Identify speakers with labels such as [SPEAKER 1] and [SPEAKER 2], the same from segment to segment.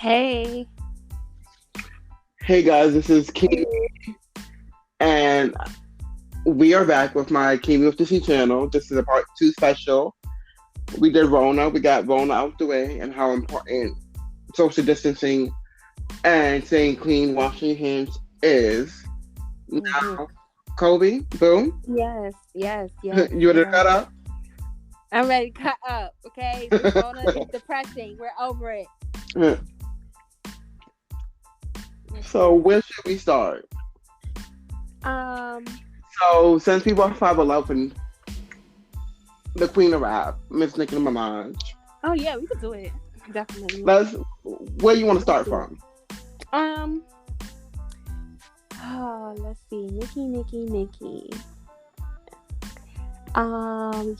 [SPEAKER 1] Hey.
[SPEAKER 2] Hey guys, this is King, and we are back with my King with the Sea channel. This is a part two special. We did Rona, we got Rona out the way, and how important social distancing and staying clean, washing your hands is.
[SPEAKER 1] hmm
[SPEAKER 2] Now, Colby, boom,
[SPEAKER 1] Yes, yes, yes,
[SPEAKER 2] you ready to
[SPEAKER 1] yes.
[SPEAKER 2] cut up?
[SPEAKER 1] I'm ready to cut up. Okay, this Rona is depressing. We're over it. Let's
[SPEAKER 2] So,
[SPEAKER 1] do it.
[SPEAKER 2] where should we start?
[SPEAKER 1] Um.
[SPEAKER 2] So, since people are 5'11", the queen of rap, Miss Nicki Minaj.
[SPEAKER 1] Oh yeah, we could do it. Definitely.
[SPEAKER 2] Where you want to
[SPEAKER 1] Let's
[SPEAKER 2] start
[SPEAKER 1] do it.
[SPEAKER 2] from?
[SPEAKER 1] Um. Oh, let's see. Nikki.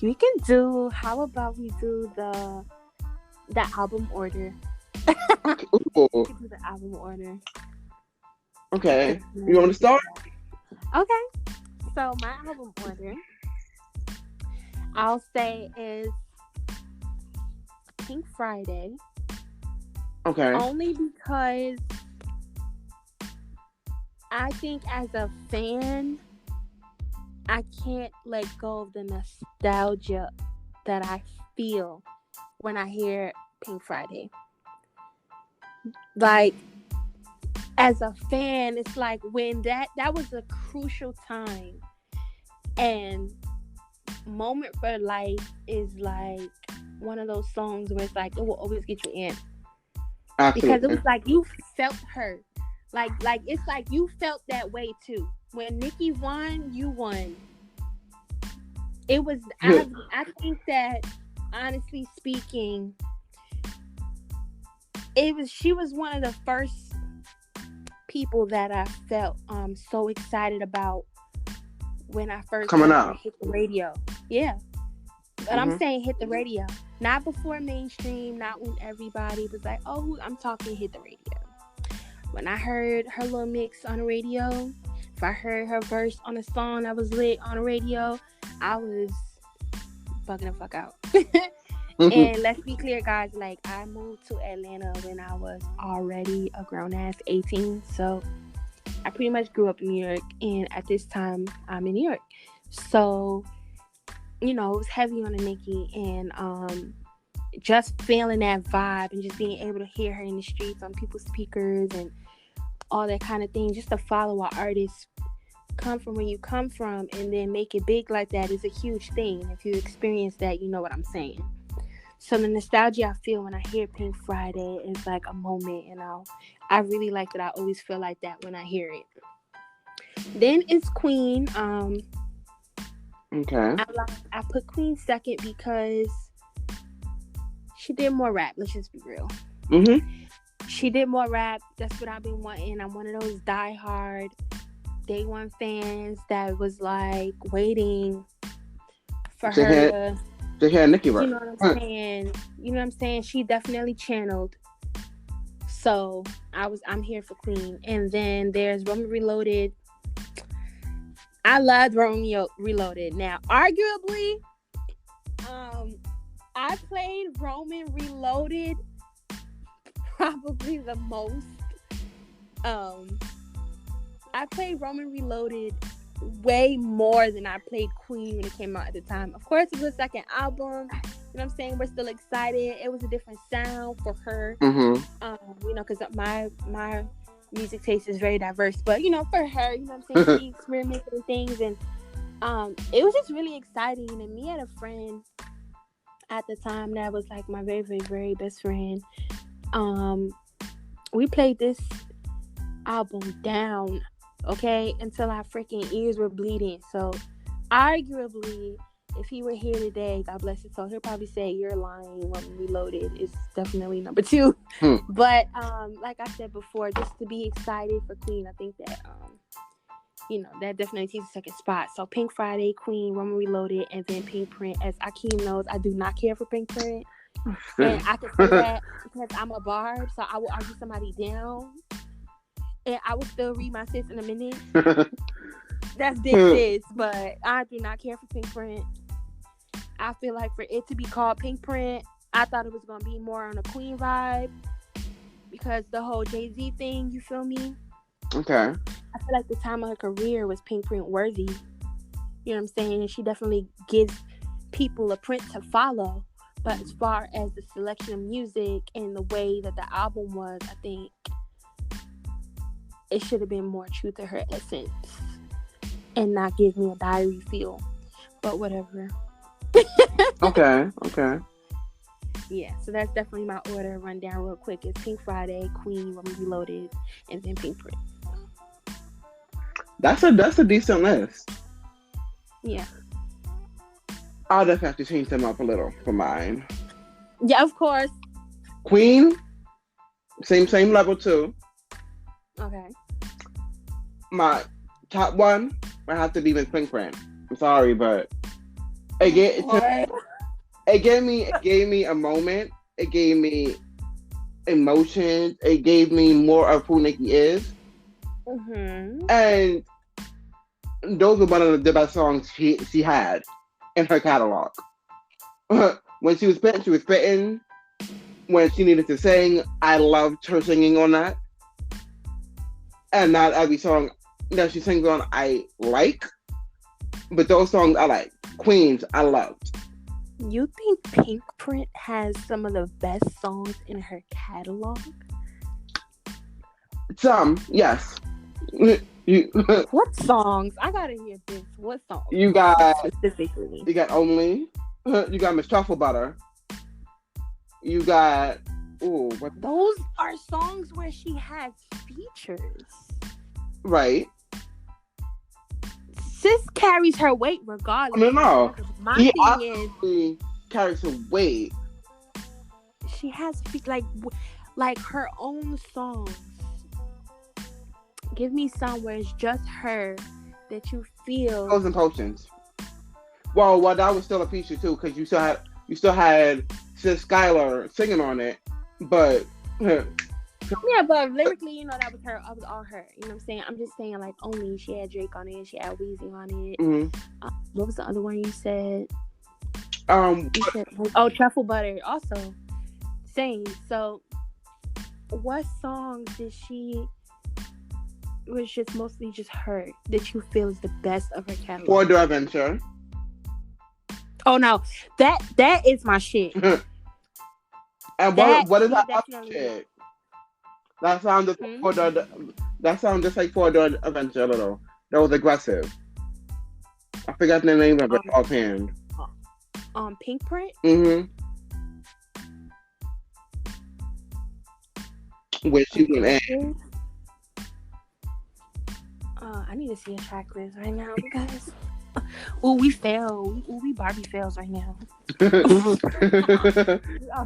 [SPEAKER 1] We can do. How about we do the album order? We
[SPEAKER 2] Ooh,
[SPEAKER 1] could do the album order.
[SPEAKER 2] okay, you want
[SPEAKER 1] Definitely
[SPEAKER 2] to
[SPEAKER 1] do
[SPEAKER 2] start?
[SPEAKER 1] that. Okay. So my album order, I'll say is Pink Friday,
[SPEAKER 2] Okay.
[SPEAKER 1] only because I think as a fan, I can't let go of the nostalgia that I feel when I hear Pink Friday. Like as a fan, it's like when that was a crucial time, and Moment for Life is like one of those songs where it's like it will always get you in because it
[SPEAKER 2] Absolutely.
[SPEAKER 1] was like you felt her. Like it's like you felt that way too. When Nicki won, you won. It was I think that honestly speaking, it was she was one of the first people that I felt so excited about when I first
[SPEAKER 2] Coming
[SPEAKER 1] heard her
[SPEAKER 2] up.
[SPEAKER 1] hit the radio. Yeah. But I'm
[SPEAKER 2] Hmm.
[SPEAKER 1] saying hit the radio. Not before mainstream, not when everybody was like, oh, I'm talking hit the radio. When I heard her little mix on the radio, if I heard her verse on a song that was lit on the radio, I was bugging the fuck out.
[SPEAKER 2] Hmm.
[SPEAKER 1] And let's be clear, guys, like I moved to Atlanta when I was already a grown ass 18. So I pretty much grew up in New York, and at this time I'm in New York. So, it was heavy on the Nicki, and just feeling that vibe and just being able to hear her in the streets on people's speakers and all that kind of thing, just to follow an artist come from where you come from and then make it big like that is a huge thing. If you experience that, you know what I'm saying. So the nostalgia I feel when I hear Pink Friday is like a moment, and I really like that. I always feel like that when I hear it. Then it's Queen.
[SPEAKER 2] Okay.
[SPEAKER 1] I put Queen second because she did more rap. Let's just be real.
[SPEAKER 2] Hmm.
[SPEAKER 1] She did more rap. That's what I've been wanting. I'm one of those diehard day one fans that was like waiting for
[SPEAKER 2] They
[SPEAKER 1] her
[SPEAKER 2] had
[SPEAKER 1] to,
[SPEAKER 2] they had Nicki
[SPEAKER 1] you
[SPEAKER 2] right.
[SPEAKER 1] know what I'm
[SPEAKER 2] Right.
[SPEAKER 1] saying? You know what I'm saying? She definitely channeled. So I'm here for Queen. And then there's Roman Reloaded. I loved Romeo Reloaded. Now, arguably, I played Roman Reloaded probably the most. Um, I played Roman Reloaded way more than I played Queen when it came out at the time. Of course, it was the second album. You know what I'm saying? We're still excited. It was a different sound for her.
[SPEAKER 2] Hmm.
[SPEAKER 1] Because my music taste is very diverse. But for her, you know what I'm saying? She experimented with things, and it was just really exciting. And me had a friend at the time that was like my very, very, very best friend. We played this album down, okay, until our freaking ears were bleeding. So, arguably, if he were here today, God bless his soul, he'll probably say you're lying. When Reloaded is definitely number two. But like I said before, just to be excited for Queen, I think that that definitely takes a second spot. So Pink Friday, Queen, Roman Reloaded, and then Pink Print. As Akeem knows, I do not care for Pink Print. And I can say that because I'm a barb, so I will argue somebody down. And I will still read my sis in a minute. That's big sis, but I do not care for Pink Print. I feel like for it to be called Pink Print, I thought it was going to be more on a Queen vibe. because the whole Jay-Z thing, you feel me?
[SPEAKER 2] Okay.
[SPEAKER 1] I feel like the time of her career was Pink Print worthy. You know what I'm saying? And she definitely gives people a print to follow. But as far as the selection of music and the way that the album was, I think it should have been more true to her essence and not give me a diary feel. But whatever.
[SPEAKER 2] Okay.
[SPEAKER 1] Yeah, so that's definitely my order. Rundown real quick. It's Pink Friday, Queen, Woman Reloaded, and then Pink Print.
[SPEAKER 2] That's a decent list.
[SPEAKER 1] Yeah.
[SPEAKER 2] I'll just have to change them up a little for mine.
[SPEAKER 1] Yeah, of course.
[SPEAKER 2] Queen, same level too.
[SPEAKER 1] Okay.
[SPEAKER 2] My top one might have to be Miss Pink Print. I'm sorry, but it gave me a moment. It gave me emotions. It gave me more of who Nicki is.
[SPEAKER 1] Mm-hmm.
[SPEAKER 2] And those are one of the best songs she had in her catalog. When she was spitting. When she needed to sing, I loved her singing on that. And not every song that she sings on I like, but those songs I like. Queens, I loved.
[SPEAKER 1] You think Pink Print has some of the best songs in her catalog?
[SPEAKER 2] Some, yes.
[SPEAKER 1] What songs? I gotta hear this. What songs?
[SPEAKER 2] You got
[SPEAKER 1] specifically.
[SPEAKER 2] You got Only. You got Miss Truffle Butter. You got what?
[SPEAKER 1] Those are songs where she has features.
[SPEAKER 2] Right.
[SPEAKER 1] Sis carries her weight regardless.
[SPEAKER 2] No.
[SPEAKER 1] My
[SPEAKER 2] he
[SPEAKER 1] thing
[SPEAKER 2] is carries her weight.
[SPEAKER 1] She has like her own songs. Give me some where it's just her that you feel.
[SPEAKER 2] Pills and Potions. Well, that was still a feature too, because you still had Sis Skylar singing on it, but
[SPEAKER 1] yeah, but lyrically, that was all her. You know what I'm saying? I'm just saying, like, Only, she had Drake on it, she had Weezy on it.
[SPEAKER 2] Mm-hmm.
[SPEAKER 1] What was the other one you said? Truffle Butter, also same. So, what songs did she? Was just mostly just her that you feel is the best of her catalog?
[SPEAKER 2] For the Adventure.
[SPEAKER 1] Oh no, that is my shit.
[SPEAKER 2] And what is that shit? That sounds just just like For the Adventure a little. That was aggressive. I forgot the name of it offhand.
[SPEAKER 1] Pink Print?
[SPEAKER 2] Mm-hmm. Where she went in.
[SPEAKER 1] I need to see a track list right now because we fail. We Barbie fails right now.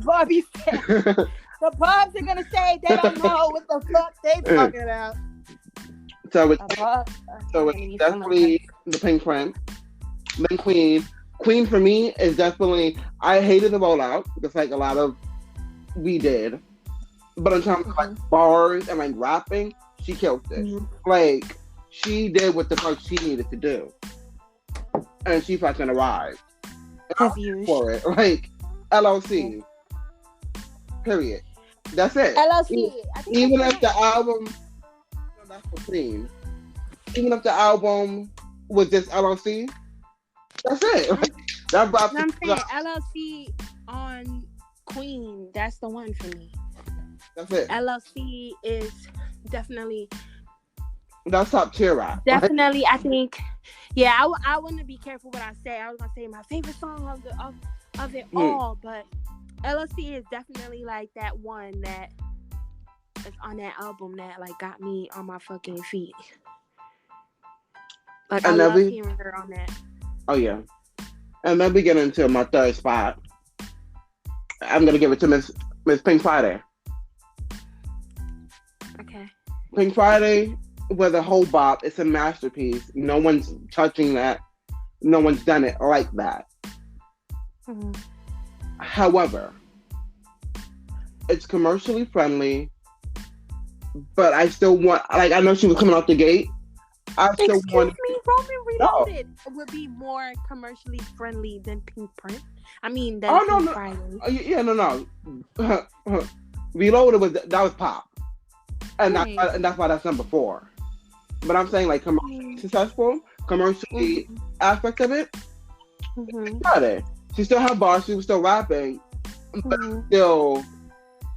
[SPEAKER 1] Barbie fails. The Bobs are gonna say they don't know what the fuck they talking about.
[SPEAKER 2] So it's definitely the Pink Print. Then Queen. Queen for me is definitely, I hated the rollout, just like a lot of we did. But in terms of like bars and like rapping, she killed it. Mm-hmm. Like she did what the fuck she needed to do. And she fucking arrived. For it. Like LLC. Period. That's it.
[SPEAKER 1] LLC.
[SPEAKER 2] Even if the album, that's for Queen. Even if the album was just LLC, that's it. That brought
[SPEAKER 1] I'm saying LLC on Queen. That's the one for me.
[SPEAKER 2] That's it.
[SPEAKER 1] LLC is definitely.
[SPEAKER 2] That's top tier rap.
[SPEAKER 1] Definitely, I think. Yeah, I want to be careful what I say. I was gonna say my favorite song of it all, but LLC is definitely like that one that is on that album that like got me on my fucking feet. Like I love hearing her on that.
[SPEAKER 2] Oh yeah, and then we get into my third spot. I'm gonna give it to Miss Pink Friday.
[SPEAKER 1] Okay.
[SPEAKER 2] Pink Friday was a whole bop. It's a masterpiece. No one's touching that. No one's done it like that. Mm-hmm. However, it's commercially friendly, but I still want, like, I know she was coming out the gate.
[SPEAKER 1] Excuse me, Roman Reloaded would be more commercially friendly than Pink Print. I mean, Pink Friday.
[SPEAKER 2] Yeah, no. Reloaded was pop,
[SPEAKER 1] Right.
[SPEAKER 2] and that's why that's number 4. But I'm saying like commercially successful, commercially
[SPEAKER 1] Mm-hmm.
[SPEAKER 2] aspect of it,
[SPEAKER 1] Mm-hmm.
[SPEAKER 2] Friday. She still had bars, she was still rapping, but
[SPEAKER 1] Mm-hmm.
[SPEAKER 2] still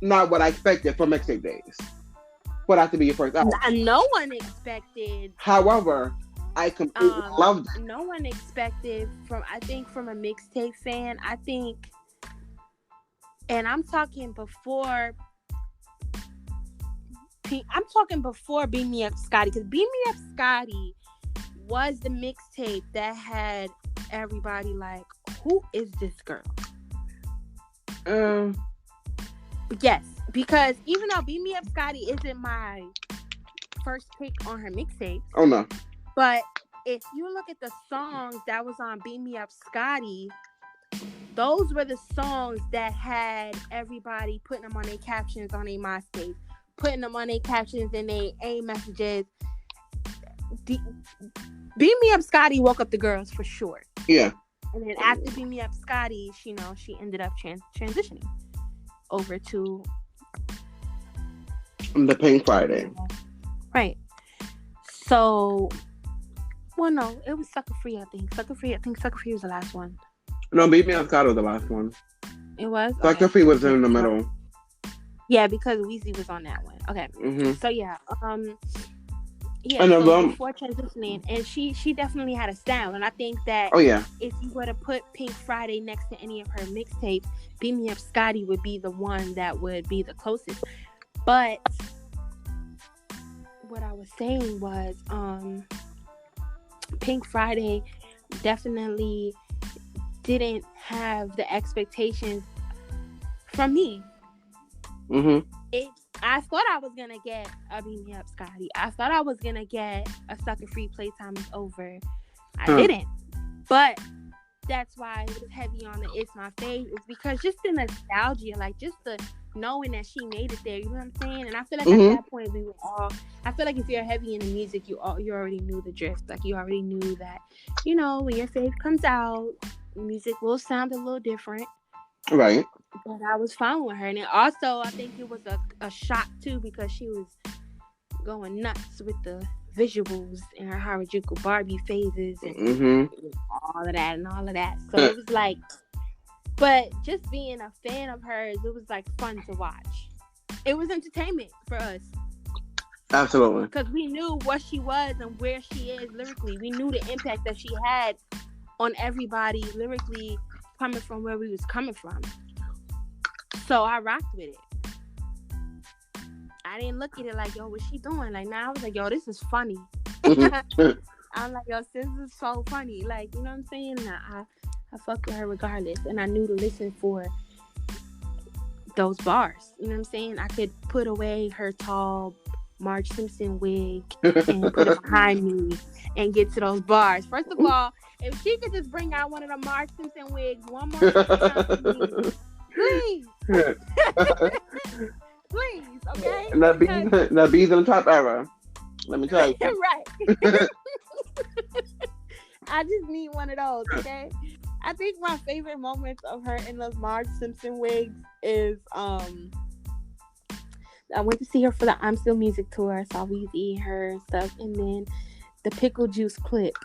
[SPEAKER 2] not what I expected from mixtape days. For that to be your first album.
[SPEAKER 1] No one expected.
[SPEAKER 2] However, I completely loved it.
[SPEAKER 1] No one expected from. I think from a mixtape fan. I think, and I'm talking before. I'm talking before Beam Me Up Scotty, because Beam Me Up Scotty was the mixtape that had everybody like, who is this girl?
[SPEAKER 2] Um,
[SPEAKER 1] Yes, because even though Beam Me Up Scotty isn't my first pick on her mixtape,
[SPEAKER 2] oh no.
[SPEAKER 1] but if you look at the songs that was on Beam Me Up Scotty, those were the songs that had everybody putting them on their captions on their MySpace, putting them on their captions and their A messages. Beam Me Up Scotty woke up the girls for sure.
[SPEAKER 2] Yeah.
[SPEAKER 1] And then after Beam Me Up Scotty, she ended up transitioning over to
[SPEAKER 2] The Pink Friday.
[SPEAKER 1] Right. So, well, no, it was Sucker Free, I think. Sucker Free was the last one.
[SPEAKER 2] No, Beat Me Up Scott was the last one.
[SPEAKER 1] It was?
[SPEAKER 2] Sucker Free was in the middle.
[SPEAKER 1] Yeah, because Weezy was on that one. Okay.
[SPEAKER 2] Mm-hmm.
[SPEAKER 1] So, yeah. Yeah,
[SPEAKER 2] and
[SPEAKER 1] so before transitioning, and she definitely had a sound. And I think that if you were to put Pink Friday next to any of her mixtapes, Beat Me Up Scotty would be the one that would be the closest. But what I was saying was Pink Friday definitely didn't have the expectations from me.
[SPEAKER 2] Mm-hmm.
[SPEAKER 1] I thought I was gonna get a Beat Me Up Scotty. I thought I was gonna get a Sucker Free Playtime Is Over. I didn't. But that's why it was heavy on the It's My Fave, is because just the nostalgia, like just the knowing that she made it there, you know what I'm saying? And I feel like at that point we were all, I feel like if you're heavy into music, you already knew the drift. Like you already knew that, you know, when your fave comes out, music will sound a little different.
[SPEAKER 2] Right.
[SPEAKER 1] But I was following her. And then also, I think it was a shock, too, because she was going nuts with the visuals in her Harajuku Barbie phases and all of that. So it was like, but just being a fan of hers, it was like fun to watch. It was entertainment for us.
[SPEAKER 2] Absolutely.
[SPEAKER 1] Because we knew what she was and where she is lyrically. We knew the impact that she had on everybody lyrically coming from where we was coming from. So I rocked with it. I didn't look at it like, yo, what's she doing? Like, now I was like, yo, this is funny. I'm like, yo, this is so funny. Like, you know what I'm saying? I fuck with her regardless. And I knew to listen for those bars. You know what I'm saying? I could put away her tall Marge Simpson wig and put it behind me and get to those bars. First of all, if she could just bring out one of the Marge Simpson wigs one more time for me, please. Please, okay?
[SPEAKER 2] And that bees in the top era. Let me tell you.
[SPEAKER 1] Right. I just need one of those, okay? I think my favorite moments of her in those Marge Simpson wigs is I went to see her for the I'm Still Music tour. I saw Weezy and her and stuff, and then the pickle juice clip.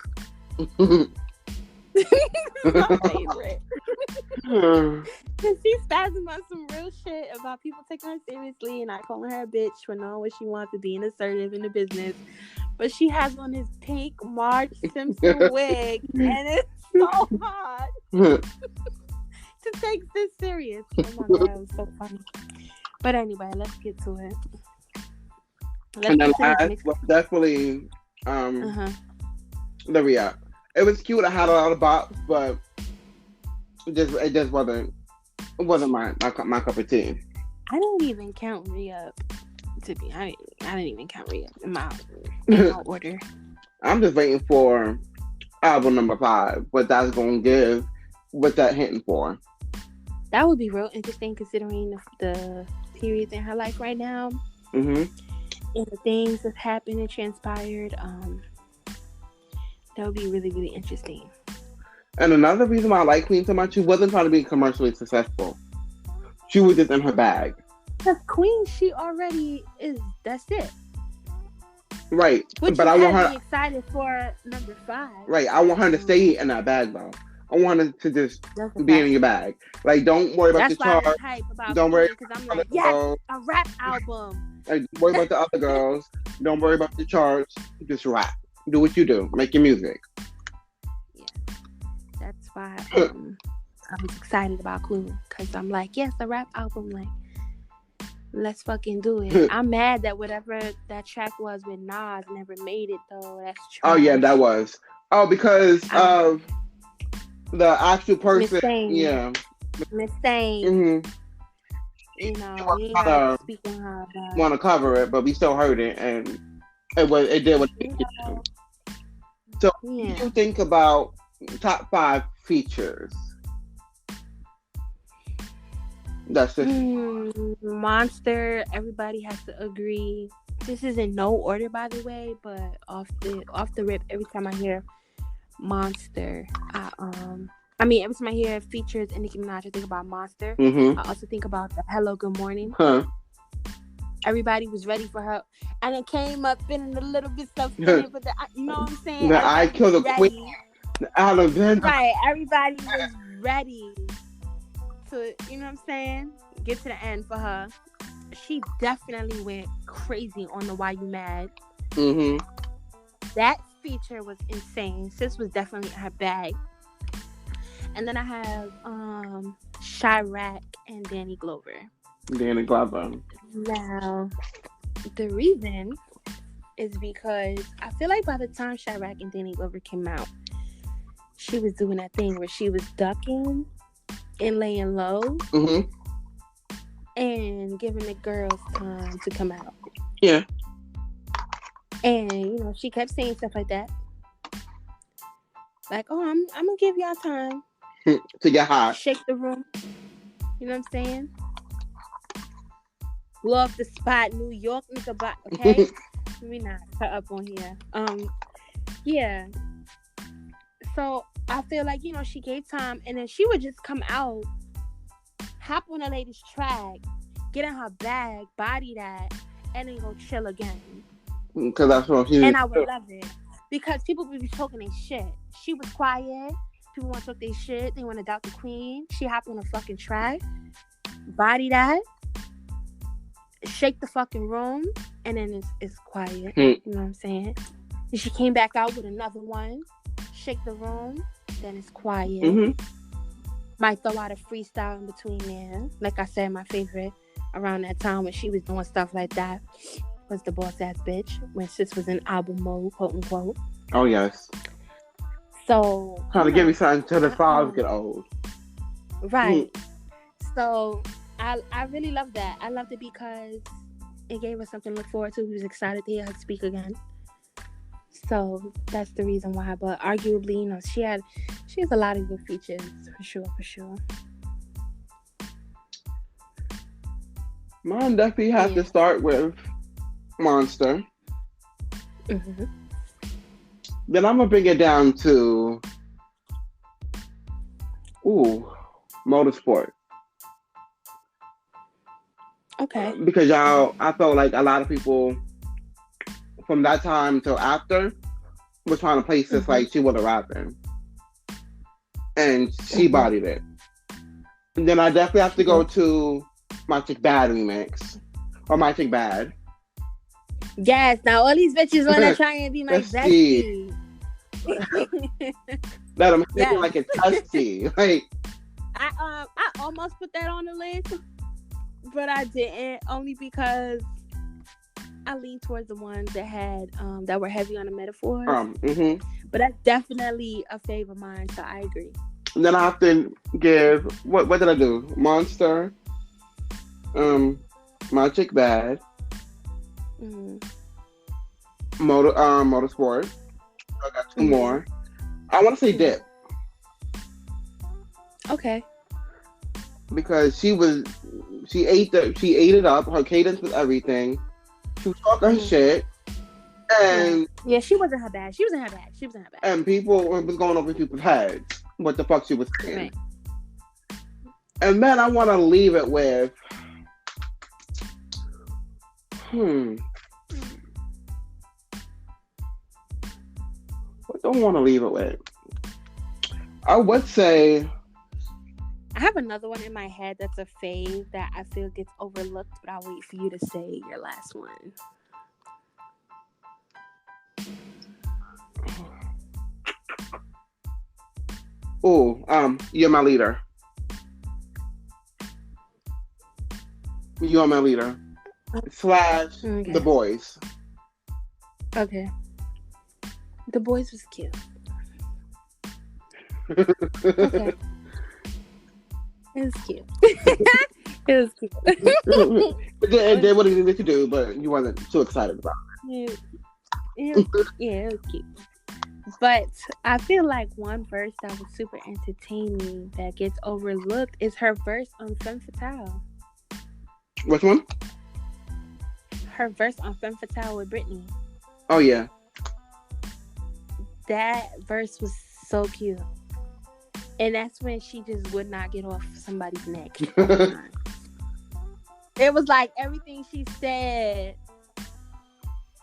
[SPEAKER 1] My favorite. She's spazzing on some real shit about people taking her seriously and not calling her a bitch for knowing what she wants to be and assertive in the business. But she has on this pink Marge Simpson wig, and it's so hard to take this serious. Oh my god, it was so funny. But anyway, let's get to it.
[SPEAKER 2] And the last was definitely the React. It was cute. I had a lot of bops, but it just wasn't my cup of tea.
[SPEAKER 1] I don't even count Re-Up. I didn't even count Re-Up in my order.
[SPEAKER 2] I'm just waiting for album number 5. What that's gonna give. What that hitting for.
[SPEAKER 1] That would be real interesting considering the periods in her life right now. And the things that happened and transpired. That would be really, really interesting.
[SPEAKER 2] And another reason why I like Queen so much, she wasn't trying to be commercially successful. She was just in her bag.
[SPEAKER 1] Because Queen, she already is. That's it.
[SPEAKER 2] Right,
[SPEAKER 1] Which
[SPEAKER 2] but
[SPEAKER 1] is
[SPEAKER 2] I want
[SPEAKER 1] had me
[SPEAKER 2] her.
[SPEAKER 1] excited for number 5.
[SPEAKER 2] Right, I want her to
[SPEAKER 1] Um,
[SPEAKER 2] stay in that bag though. I want her to just
[SPEAKER 1] that's a
[SPEAKER 2] be in
[SPEAKER 1] fact.
[SPEAKER 2] your bag. Like, don't worry about the
[SPEAKER 1] That's why
[SPEAKER 2] chart.
[SPEAKER 1] I'm hype about
[SPEAKER 2] Don't worry
[SPEAKER 1] Queen because I'm
[SPEAKER 2] about
[SPEAKER 1] like,
[SPEAKER 2] the
[SPEAKER 1] yes,
[SPEAKER 2] girls.
[SPEAKER 1] a rap album.
[SPEAKER 2] Like, don't worry about the other girls. Don't worry about the charts. Just rap. Do what you do. Make your music.
[SPEAKER 1] Yeah, that's why I was excited about Queen because I'm like, yes, a rap album. Like, let's fucking do it. I'm mad that whatever that track was with Nas never made it though. That's
[SPEAKER 2] Oh yeah, that
[SPEAKER 1] trash.
[SPEAKER 2] was. Oh, because
[SPEAKER 1] Um,
[SPEAKER 2] of the actual
[SPEAKER 1] Miss
[SPEAKER 2] person.
[SPEAKER 1] Thing,
[SPEAKER 2] Yeah.
[SPEAKER 1] Miss Thing.
[SPEAKER 2] hmm
[SPEAKER 1] You
[SPEAKER 2] She
[SPEAKER 1] know,
[SPEAKER 2] was
[SPEAKER 1] we ain't
[SPEAKER 2] trying
[SPEAKER 1] gotta
[SPEAKER 2] to
[SPEAKER 1] speak on her, but
[SPEAKER 2] want to cover it, but we still heard it, and it did what it
[SPEAKER 1] you
[SPEAKER 2] needed to.
[SPEAKER 1] know,
[SPEAKER 2] So, what do
[SPEAKER 1] yeah.
[SPEAKER 2] you think about top 5 features? That's just.
[SPEAKER 1] Monster. Everybody has to agree. This is in no order, by the way, but off the rip, every time I hear Monster, every time I hear features in Nicki Minaj, I think about Monster.
[SPEAKER 2] Mm-hmm.
[SPEAKER 1] I also think about the Hello Good Morning.
[SPEAKER 2] Huh.
[SPEAKER 1] Everybody was ready for her, and it came up feeling a little bit self-centered, but you know what I'm saying?
[SPEAKER 2] The I
[SPEAKER 1] Everybody
[SPEAKER 2] Kill
[SPEAKER 1] was
[SPEAKER 2] the Queen.
[SPEAKER 1] ready.
[SPEAKER 2] Alexander.
[SPEAKER 1] Right, everybody was ready to, you know what I'm saying? Get to the end for her. She definitely went crazy on the Why You Mad.
[SPEAKER 2] Mm-hmm.
[SPEAKER 1] That feature was insane. Sis was definitely in her bag. And then I have Chirac and Danny Glover.
[SPEAKER 2] Danny Glover.
[SPEAKER 1] Now, the reason is because I feel like by the time Chirac and Danny Glover came out, she was doing that thing where she was ducking and laying low
[SPEAKER 2] Mm-hmm.
[SPEAKER 1] and giving the girls time to come out.
[SPEAKER 2] Yeah.
[SPEAKER 1] And, you know, she kept saying stuff like that. Like, oh, I'm going to give y'all time.
[SPEAKER 2] To get hot.
[SPEAKER 1] Shake the room. You know what I'm saying? Blow up the spot, New York, nigga, okay? Let me not cut up on here. Yeah. So I feel like, you know, she gave time, and then she would just come out, hop on a lady's track, get in her bag, body that, and then go chill again.
[SPEAKER 2] Because that's what she.
[SPEAKER 1] And I would love it because people would be talking their shit. She was quiet. People want to talk their shit. They want to doubt the queen. She hopped on a fucking track, body that, shake the fucking room, and then it's quiet. You know what I'm saying? And she came back out with another one, shake the room, then it's quiet.
[SPEAKER 2] Mm-hmm.
[SPEAKER 1] Might throw out a freestyle in between there. Like I said, my favorite around that time when she was doing stuff like that was the Boss Ass Bitch, when sis was in album mode, quote unquote.
[SPEAKER 2] Oh yes.
[SPEAKER 1] So
[SPEAKER 2] Trying to give me something till the files get old.
[SPEAKER 1] Right. So I really love that. I loved it because it gave us something to look forward to. We was excited to hear her speak again. So that's the reason why. But arguably, you know, she has a lot of good features for sure.
[SPEAKER 2] Mine definitely have to start with Monster.
[SPEAKER 1] Mm-hmm.
[SPEAKER 2] Then I'm gonna bring it down to Motorsport.
[SPEAKER 1] Okay.
[SPEAKER 2] Because I felt like a lot of people from that time till after was trying to place this like she wasn't rapping, and she bodied it. And then I definitely have to go to My Chick Bad remix or My Chick Bad.
[SPEAKER 1] Yes. Now all these bitches want to try and be my bestie.
[SPEAKER 2] That I'm thinking like a testy. Like
[SPEAKER 1] I almost put that on the list, but I didn't, only because I leaned towards the ones that had that were heavy on the metaphors. But that's definitely a fave of mine, so I agree.
[SPEAKER 2] And then I have to give what did I do? Monster, My Chick Bad, Motorsport. I got two more. I want to say Dip.
[SPEAKER 1] Okay.
[SPEAKER 2] Because she ate it up. Her cadence was everything. She was talking her shit, and
[SPEAKER 1] she wasn't her bad.
[SPEAKER 2] And people was going over people's heads what the fuck she was saying. Right. And then I want to leave it with Hmm. I don't want to leave it with. I would say.
[SPEAKER 1] I have another one in my head that's a fave that I feel gets overlooked, but I'll wait for you to say your last one.
[SPEAKER 2] Oh, you're my leader. You are my leader. Slash the
[SPEAKER 1] Okay.
[SPEAKER 2] boys.
[SPEAKER 1] Okay. The boys was cute. Okay. It was cute. It was cute.
[SPEAKER 2] They did what it needed to do, but you wasn't too excited about
[SPEAKER 1] it was cute. But I feel like one verse that was super entertaining that gets overlooked is her verse on Femme Fatale.
[SPEAKER 2] it. Which one?
[SPEAKER 1] Her verse on Femme Fatale with Britney.
[SPEAKER 2] Oh yeah.
[SPEAKER 1] That verse was so cute. And that's when she just would not get off somebody's neck. It was like everything she said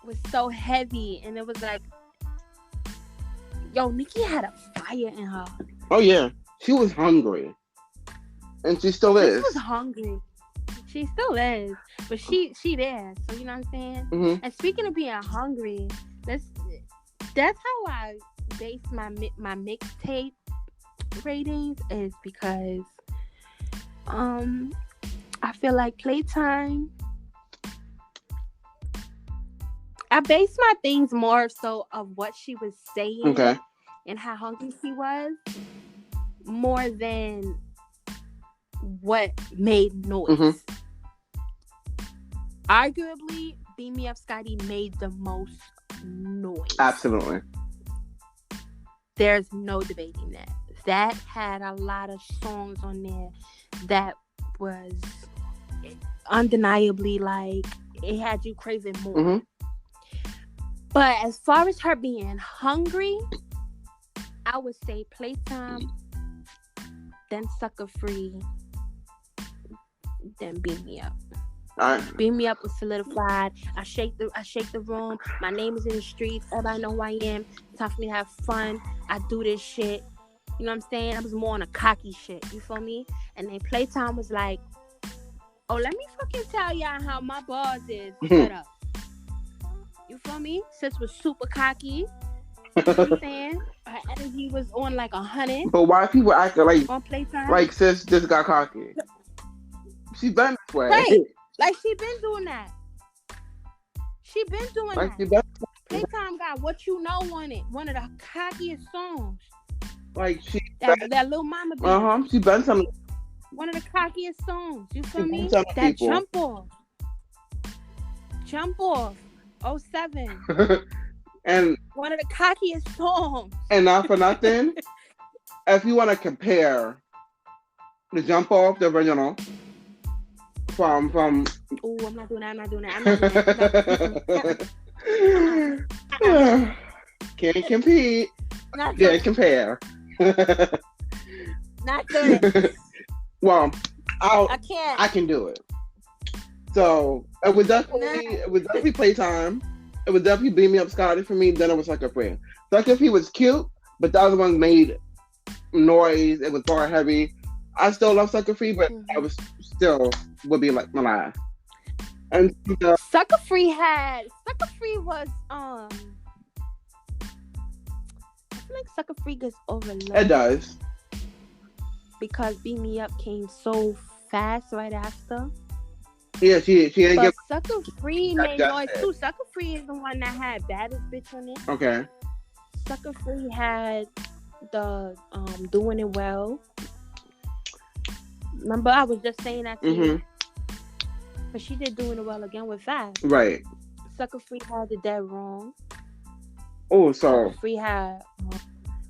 [SPEAKER 1] was so heavy. And it was like, yo, Nicki had a fire in her.
[SPEAKER 2] Oh yeah. She was hungry. And she still is.
[SPEAKER 1] She was hungry. She still is. But she there. So you know what I'm saying?
[SPEAKER 2] Mm-hmm.
[SPEAKER 1] And speaking of being hungry, that's how I base my mixtape ratings, is because I feel like Playtime, I base my things more so of what she was saying,
[SPEAKER 2] okay,
[SPEAKER 1] and how hungry she was, more than what made noise.
[SPEAKER 2] Mm-hmm.
[SPEAKER 1] Arguably, Beam Me Up Scotty made the most noise.
[SPEAKER 2] Absolutely.
[SPEAKER 1] There's no debating that. That had a lot of songs on there that was undeniably, like, it had you craving more.
[SPEAKER 2] Mm-hmm.
[SPEAKER 1] But as far as her being hungry, I would say Playtime, then Sucker Free, then Beam Me Up. Beam Me Up was solidified. I shake the room. My name is in the streets. Everybody know who I am. It's time for me to have fun. I do this shit. You know what I'm saying? I was more on a cocky shit. You feel me? And then Playtime was like, oh, let me fucking tell y'all how my bars is set up. You feel me? Sis was super cocky. You know what I'm saying? Her energy was on like 100.
[SPEAKER 2] But why people acting like
[SPEAKER 1] on Playtime?
[SPEAKER 2] Like sis just got cocky? She been this way.
[SPEAKER 1] Right. Like she been doing that. She been doing that. Playtime got What You Know on it. One of the cockiest songs.
[SPEAKER 2] Like she
[SPEAKER 1] that Lil Mama beat.
[SPEAKER 2] She been something.
[SPEAKER 1] One of the cockiest songs. You feel me?
[SPEAKER 2] That
[SPEAKER 1] people. Jump Off. 07.
[SPEAKER 2] And
[SPEAKER 1] one of the cockiest songs.
[SPEAKER 2] And not for nothing, if you want to compare the Jump Off, the original, from
[SPEAKER 1] oh, I'm not doing that.
[SPEAKER 2] Can't compete. Can't compare.
[SPEAKER 1] Not doing it.
[SPEAKER 2] Well,
[SPEAKER 1] I can't.
[SPEAKER 2] I can do it. So it was definitely Playtime. It was definitely Beam Me Up Scotty for me. Then it was Sucker Free. Sucker Free was cute, but the other one made noise. It was bar heavy. I still love Sucker Free, but I was still would be like my life. And
[SPEAKER 1] Sucker Free was I feel like Sucker Free gets overlooked.
[SPEAKER 2] It does.
[SPEAKER 1] Because Beam Me Up came so fast right after.
[SPEAKER 2] Yeah, she didn't get.
[SPEAKER 1] Sucker Free made noise too. Sucker Free is the one that had Baddest Bitch on it.
[SPEAKER 2] Okay.
[SPEAKER 1] Sucker Free had the Doing It Well. Remember, I was just saying that to you. But she did Doing It Well again with Fab.
[SPEAKER 2] Right.
[SPEAKER 1] Sucker Free had The Dead Wrong.
[SPEAKER 2] Oh, so
[SPEAKER 1] Sucker Free had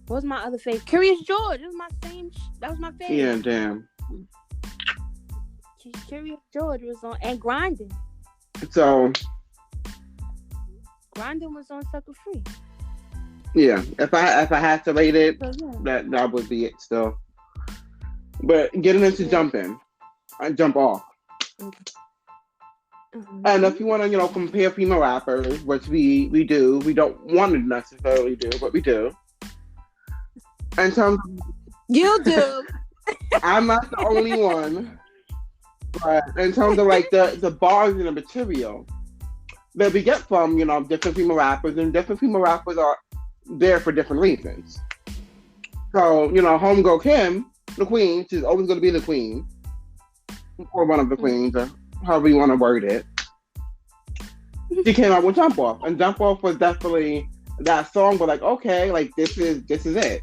[SPEAKER 1] what was my other favorite? Curious George. It was my same. That was my favorite.
[SPEAKER 2] Yeah, damn.
[SPEAKER 1] Curious George was on, and Grinding.
[SPEAKER 2] So
[SPEAKER 1] Grinding was on Sucker Free.
[SPEAKER 2] Yeah, if I had to rate it,
[SPEAKER 1] So, yeah.
[SPEAKER 2] that would be it still. But getting into jumping, I jump off.
[SPEAKER 1] Okay.
[SPEAKER 2] And if
[SPEAKER 1] Mhm.
[SPEAKER 2] you want to, compare female rappers, which we do, we don't want to necessarily do, but we do. In terms,
[SPEAKER 1] You do.
[SPEAKER 2] I'm not the only one, but in terms of like the bars and the material that we get from, different female rappers, and different female rappers are there for different reasons. So, Homegirl Kim, the queen, she's always going to be the queen, or one of the queens, or however you want to word it. She came out with Jump Off, and Jump Off was definitely that song. But like, okay, like this is it.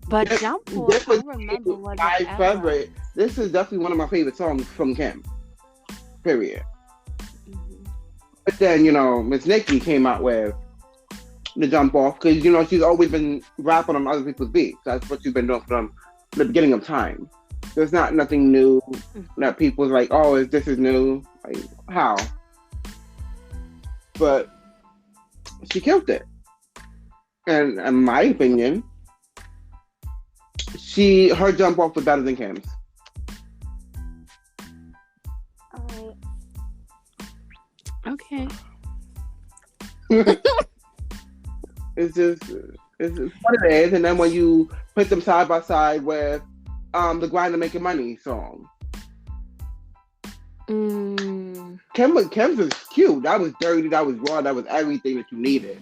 [SPEAKER 1] But
[SPEAKER 2] This,
[SPEAKER 1] Jump Off,
[SPEAKER 2] this
[SPEAKER 1] I
[SPEAKER 2] was
[SPEAKER 1] remember, wasn't
[SPEAKER 2] my
[SPEAKER 1] ever.
[SPEAKER 2] favorite. This is definitely one of my favorite songs from Kim. Period.
[SPEAKER 1] Mhm.
[SPEAKER 2] But then Miss Nicki came out with the Jump Off because she's always been rapping on other people's beats. That's what she's been doing from the beginning of time. There's not nothing new that people's like, oh, this is new. Like how? But she killed it. And in my opinion, her Jump Off was better than Kim's.
[SPEAKER 1] Alright. Okay.
[SPEAKER 2] It's what it is. And then when you put them side by side with the Grind to Making Money song,
[SPEAKER 1] Mm.
[SPEAKER 2] Kim's was cute. That was dirty. That was raw. That was everything that you needed.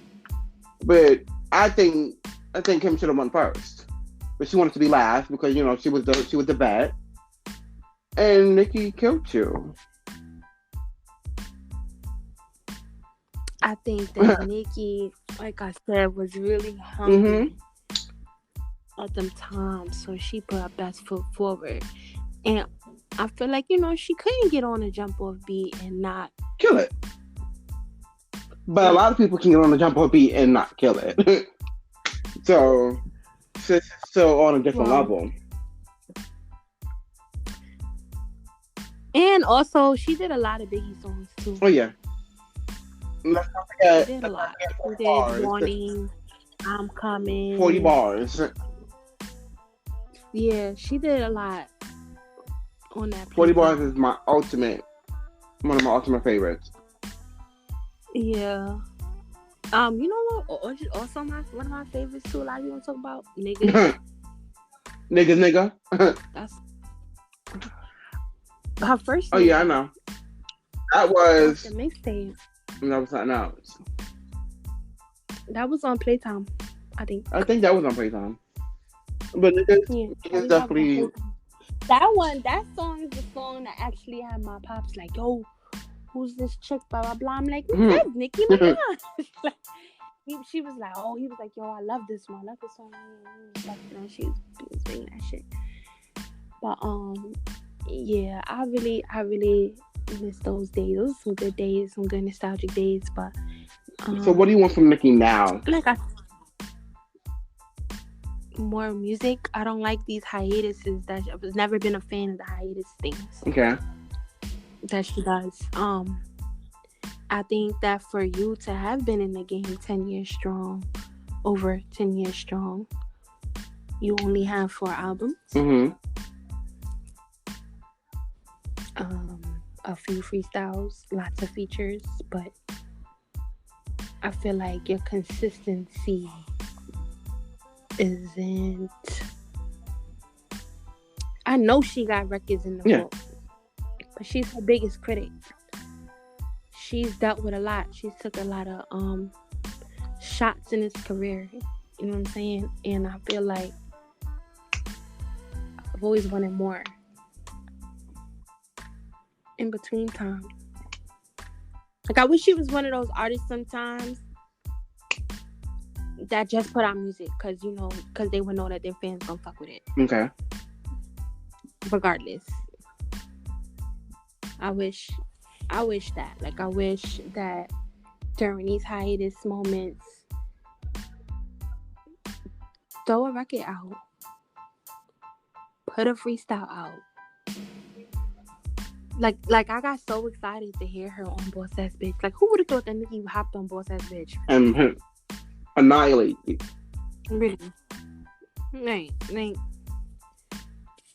[SPEAKER 2] But I think Kim should have won first. But she wanted to be last because she was the bet. And Nicki killed you.
[SPEAKER 1] I think that Nicki, like I said, was really hungry at them times, so she put her best foot forward. And I feel like, she couldn't get on a Jump Off beat and not
[SPEAKER 2] Kill it. But a lot of people can get on the Jump Off beat and not kill it. So it's still on a different level.
[SPEAKER 1] And also, she did a lot of Biggie songs too.
[SPEAKER 2] Oh yeah. Let's not forget.
[SPEAKER 1] She did a lot. She
[SPEAKER 2] 40
[SPEAKER 1] did
[SPEAKER 2] bars.
[SPEAKER 1] Warning, I'm Coming.
[SPEAKER 2] 40 bars.
[SPEAKER 1] Yeah, she did a lot on that.
[SPEAKER 2] 40 bars is one of my ultimate favorites.
[SPEAKER 1] Yeah. You know what? Also, one of my favorites too. A lot of people talk about niggas.
[SPEAKER 2] Nigga.
[SPEAKER 1] That's her first.
[SPEAKER 2] Oh yeah, I know. That was
[SPEAKER 1] the mixtape.
[SPEAKER 2] That was something else.
[SPEAKER 1] That was on Playtime, I think.
[SPEAKER 2] I think that was on Playtime. But niggas definitely.
[SPEAKER 1] That song is the song that actually had my pops like, yo, who's this chick? Blah blah blah. I'm like, that's Nicki Minaj. Like, she was like, oh, he was like, yo, I love this one. I love this song. And she was singing that shit. But yeah, I really miss those days. Those are some good days, some good nostalgic days. But
[SPEAKER 2] so what do you want from Nicki now?
[SPEAKER 1] Like more music. I don't like these hiatuses. That I was never been a fan of the hiatus things.
[SPEAKER 2] Okay.
[SPEAKER 1] That she does. I think that for you to have been in the game 10 years strong, over 10 years strong, you only have 4 albums. A few freestyles, lots of features, but I feel like your consistency isn't. I know she got records in the book, but she's her biggest critic. She's dealt with a lot. She's took a lot of shots in his career. You know what I'm saying? And I feel like I've always wanted more. In between time. Like, I wish she was one of those artists sometimes that just put out music because they would know that their fans gonna fuck with it.
[SPEAKER 2] Okay.
[SPEAKER 1] Regardless. I wish that. Like, I wish that during these hiatus moments, throw a record out. Put a freestyle out. Like I got so excited to hear her on Boss Ass Bitch. Like, who would have thought that Nicki hopped on Boss Ass Bitch?
[SPEAKER 2] And annihilate.
[SPEAKER 1] Really? Right.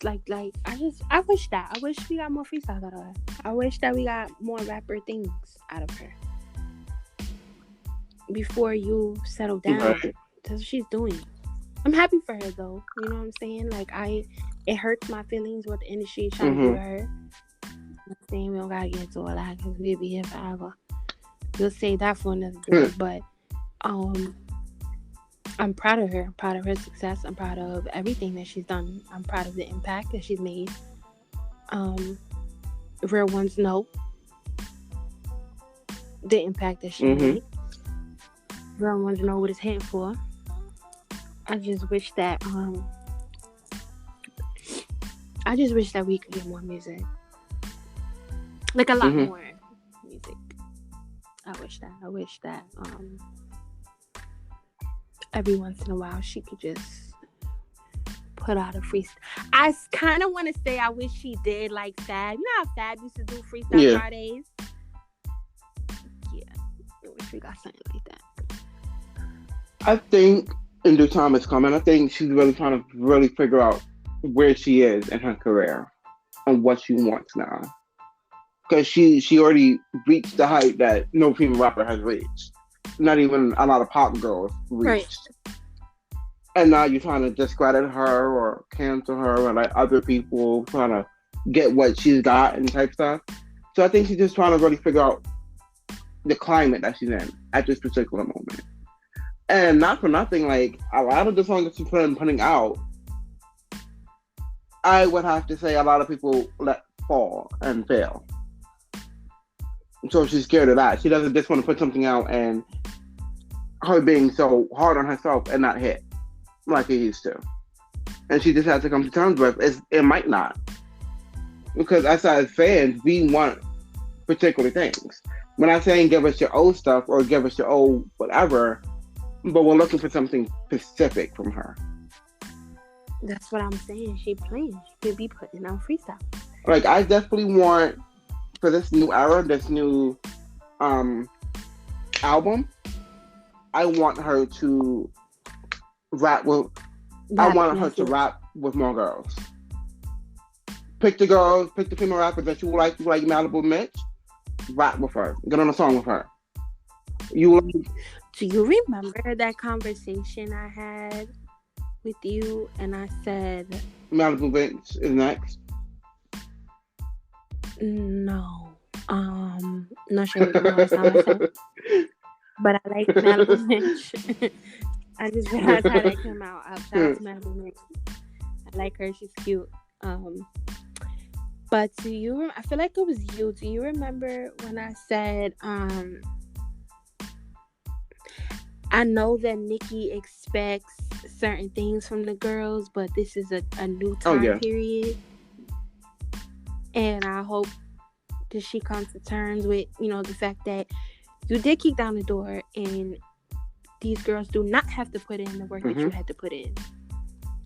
[SPEAKER 1] I wish that. I wish we got more freestyles out of her. I wish that we got more rapper things out of her before you settle down.
[SPEAKER 2] Right.
[SPEAKER 1] That's what she's doing. I'm happy for her though. You know what I'm saying? Like it hurts my feelings what the industry is trying to do to her. I'm saying we don't gotta get into all that because we'll be here forever. We'll save that for another day. But I'm proud of her. I'm proud of her success. I'm proud of everything that she's done. I'm proud of the impact that she's made. Real ones know the impact that she made. Real ones know what it's hitting for. I just wish that we could get more music. Like a lot more music. I wish that every once in a while she could just put out a freestyle. I kind of want to say I wish she did like Fab. You know how Fab used to do freestyle Fridays? Yeah. I wish we got something like that.
[SPEAKER 2] I think in due time it's coming. I think she's really trying to figure out where she is in her career and what she wants now. Because she already reached the height that no female rapper has reached. Not even a lot of pop girls reached. Right. And now you're trying to discredit her or cancel her or like other people trying to get what she's got and type stuff. So I think she's just trying to really figure out the climate that she's in at this particular moment. And not for nothing, like a lot of the songs that she's putting out, I would have to say a lot of people let fall and fail. So she's scared of that. She doesn't just want to put something out and her being so hard on herself and not hit like it used to. And she just has to come to terms with it might not. Because us as fans, we want particular things. We're not saying give us your old stuff or give us your old whatever, but we're looking for something specific from her.
[SPEAKER 1] That's what I'm saying. She playing. She could be putting out freestyle.
[SPEAKER 2] Like, I definitely want, for this new era, this new album, I want her to rap with more girls. Pick the female rappers that you like Malibu Mitch, rap with her. Get on a song with her.
[SPEAKER 1] Do you remember that conversation I had with you and I said
[SPEAKER 2] Malibu Mitch is next?
[SPEAKER 1] No. Not sure what the song I said. But I like Malibu Mitch. I just realized how that came out. Shout out to Malibu Mitch. I like her. She's cute. But I feel like it was you. Do you remember when I said, I know that Nicki expects certain things from the girls, but this is a new time period. And I hope that she comes to terms with, the fact that you did kick down the door and these girls do not have to put in the work that you had to put in.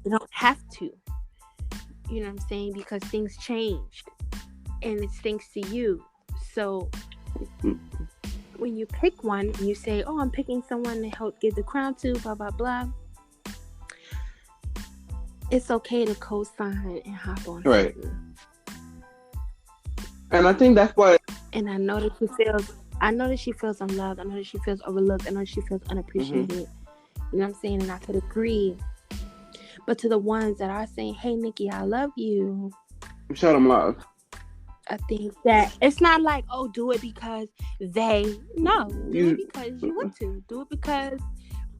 [SPEAKER 1] They don't have to. You know what I'm saying? Because things changed. And it's thanks to you. So when you pick one and you say, I'm picking someone to help give the crown to, blah, blah, blah. It's okay to co-sign and hop on.
[SPEAKER 2] Right. Something. And I think that's what...
[SPEAKER 1] And I know that she feels unloved. I know that she feels overlooked. I know that she feels unappreciated. You know what I'm saying? And I could agree. But to the ones that are saying, hey, Nicki, I love you.
[SPEAKER 2] Show them love.
[SPEAKER 1] I think that it's not like, do it because they... No. Do it because you want to. Do it because